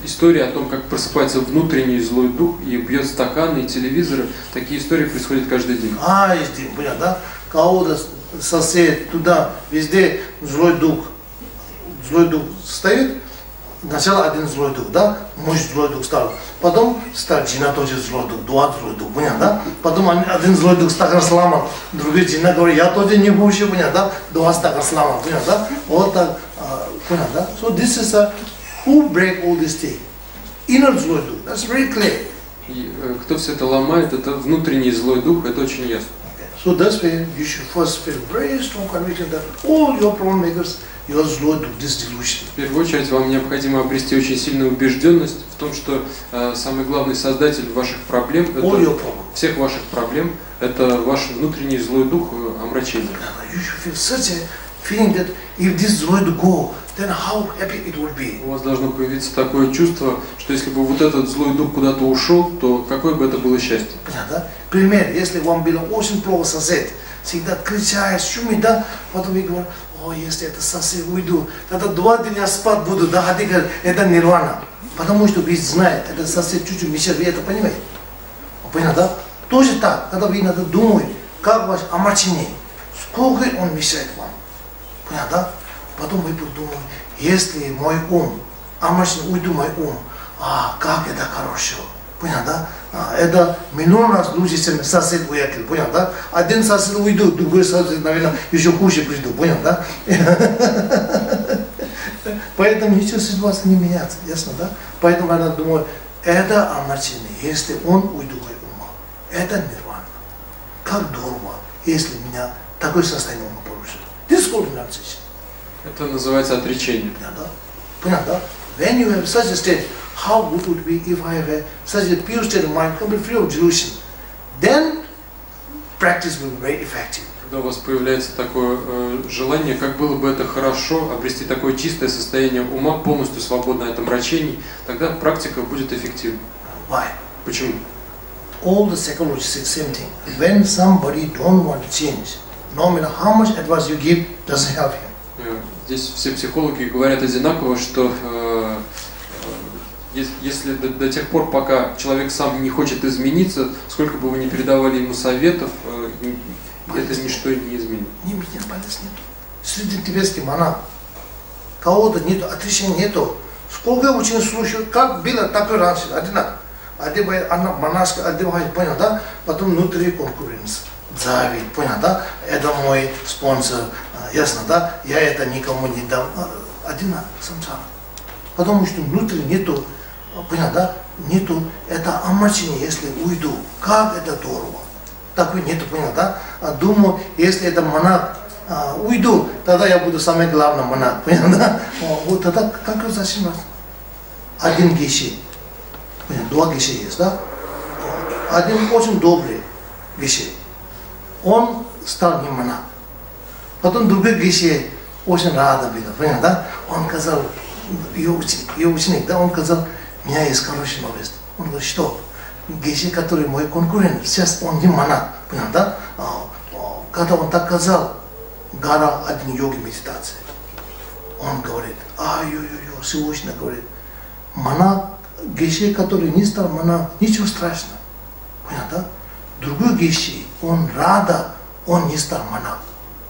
истории о том, как просыпается внутренний злой дух и бьет стаканы и телевизоры, такие истории происходят каждый день. Есть день, понятно, да? Кого-то сосед, туда, везде злой дух стоит. Сначала один злой дух, да? Муж злой дух стал. Потом стал жена тоже злой дух, два злой дух, понятно, да? Потом один злой дух стакан сломал, другой жена говорит, я тоже не буду, понятно, да? Два стакана сломал, понятно, да? Вот так, понятно, да? So this is who break all this thing? Inner злой дух, that's very clear. И кто все это ломает, это внутренний злой дух, это очень ясно. So that's why you should first feel very strong conviction that all your problem makers, you are slow to this delusion. В первую очередь вам необходимо обрести очень сильную убежденность в том, что самый главный создатель ваших проблем, всех ваших проблем, это ваш внутренний злой дух омрачения. You should feel such a feeling that if this is going to go, then how happy it would be. У вас должно появиться такое чувство, что если бы вот этот злой дух куда-то ушел, то какое бы это было счастье. Пример, если вам было очень плохо сосед, всегда кричает, шумит, да, потом вы говорите, о, если это сосед уйду, тогда 2 дня спать буду, да, а ты говоришь, это нирвана. Потому что вы знаете, это сосед чуть-чуть мешает, вы это понимаете? Понятно, да? Тоже так, когда вы надо думать, как ваш омрачение, сколько он мешает вам. Понятно, да? Потом вы подумаете, если мой ум, омрачение, уйду мой ум, как это хорошо. Понятно, да? Это миллион раз лучше, чем сосед уехал. Понятно, да? Один сосед уйдет, другой сосед, наверное, еще хуже придет. Понятно, да? Поэтому ничего ситуация не меняется. Ясно, да? Поэтому я думаю, это омрачение, если он уйдет мой ума. Это нирвана. Как здорово, если меня такое состояние ума порушит. This is called renunciation. Это называется отречение. Понятно, да? When you have such a state, how good would it be if I have such a pure state of mind, completely free of delusion? Then practice will be very effective. Когда у вас появляется такое желание, как было бы это хорошо обрести такое чистое состояние ума, полностью свободное от омрачений, тогда практика будет эффективна. Why? Почему? All the psychologists say the same thing. When somebody don't want to change, no matter how much advice you give, doesn't help him. Здесь все психологи говорят одинаково, что если до тех пор, пока человек сам не хочет измениться, сколько бы вы ни передавали ему советов, это ничто не изменит. Нет, полез нет. Среди тибетских монахов кого-то нету, отречения нету. Сколько я очень слушаю, как было, так и раньше, одинаково. Одевает, она монашка одевает, понял, да? Потом внутри конкуренция, зависть, понял, да? Это мой спонсор, ясно, да? Я это никому не дам. Одинаково, самсара. Потому что внутри нету, понял, да? Нету, это омрачение, если уйду. Как это здорово. Такой нету, понял, да? Думаю, если это монах, уйду, тогда я буду самый главный монах, понял, да? Вот тогда как зачем? Один геши. Два геши есть, да? Один очень добрый геши. Он стал не монах. Потом другой геши очень рада был, понял, да? Он сказал, ее ученик, да? Он сказал, у меня есть хорошая новость. Он говорит, что? Геши, который мой конкурент, сейчас он не монах, понял, да? Когда он так сказал, гора один йоги медитации. Он говорит, Всевышний говорит, монах, геши, который не стал монах, ничего страшного, понял, да? Другой геши, он рада, он не стал монах.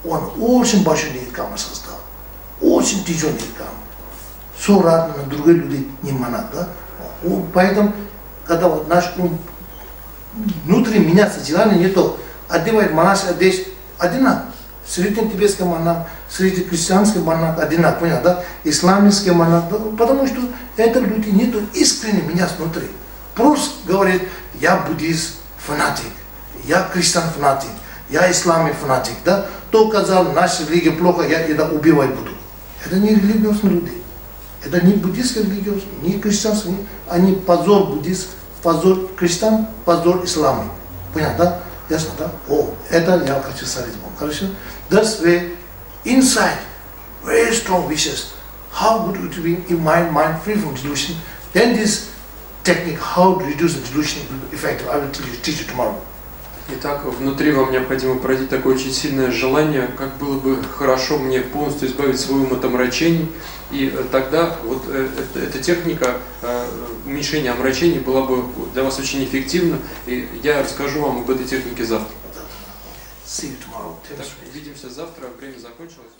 Он очень большой ниркама создал, очень тяжелый ниркама. Все рад, но другие люди не монах, да? Поэтому, когда вот наш ум внутри меняется, желание не то, одевает монашеская одежда, одинаково. Среди тибетских монах, среди христианских монах одинаково, понял, да? Исламских монах, да? Потому что это люди нету искренне меня внутри. Просто говорит, я буддист фанатик, я христиан фанатик, я ислам фанатик, да? Кто сказал, наша религия плохо, я это убивать буду. Это не религиозные люди. Это не буддийская религия, не христианская, они позор буддист, позор христиан, позор ислама. Понятно, да? Ясно, да? Это я хочу сказать вам, хорошо? That's way, inside, very strong wishes. How good would it be if mind free from delusion? Then this technique, how to reduce the delusion will be effective. I will teach you tomorrow. Итак, внутри вам необходимо пройти такое очень сильное желание, как было бы хорошо мне полностью избавить свой ум от омрачений, и тогда вот эта техника уменьшения омрачений была бы для вас очень эффективна, и я расскажу вам об этой технике завтра. See you tomorrow. Увидимся завтра, время закончилось.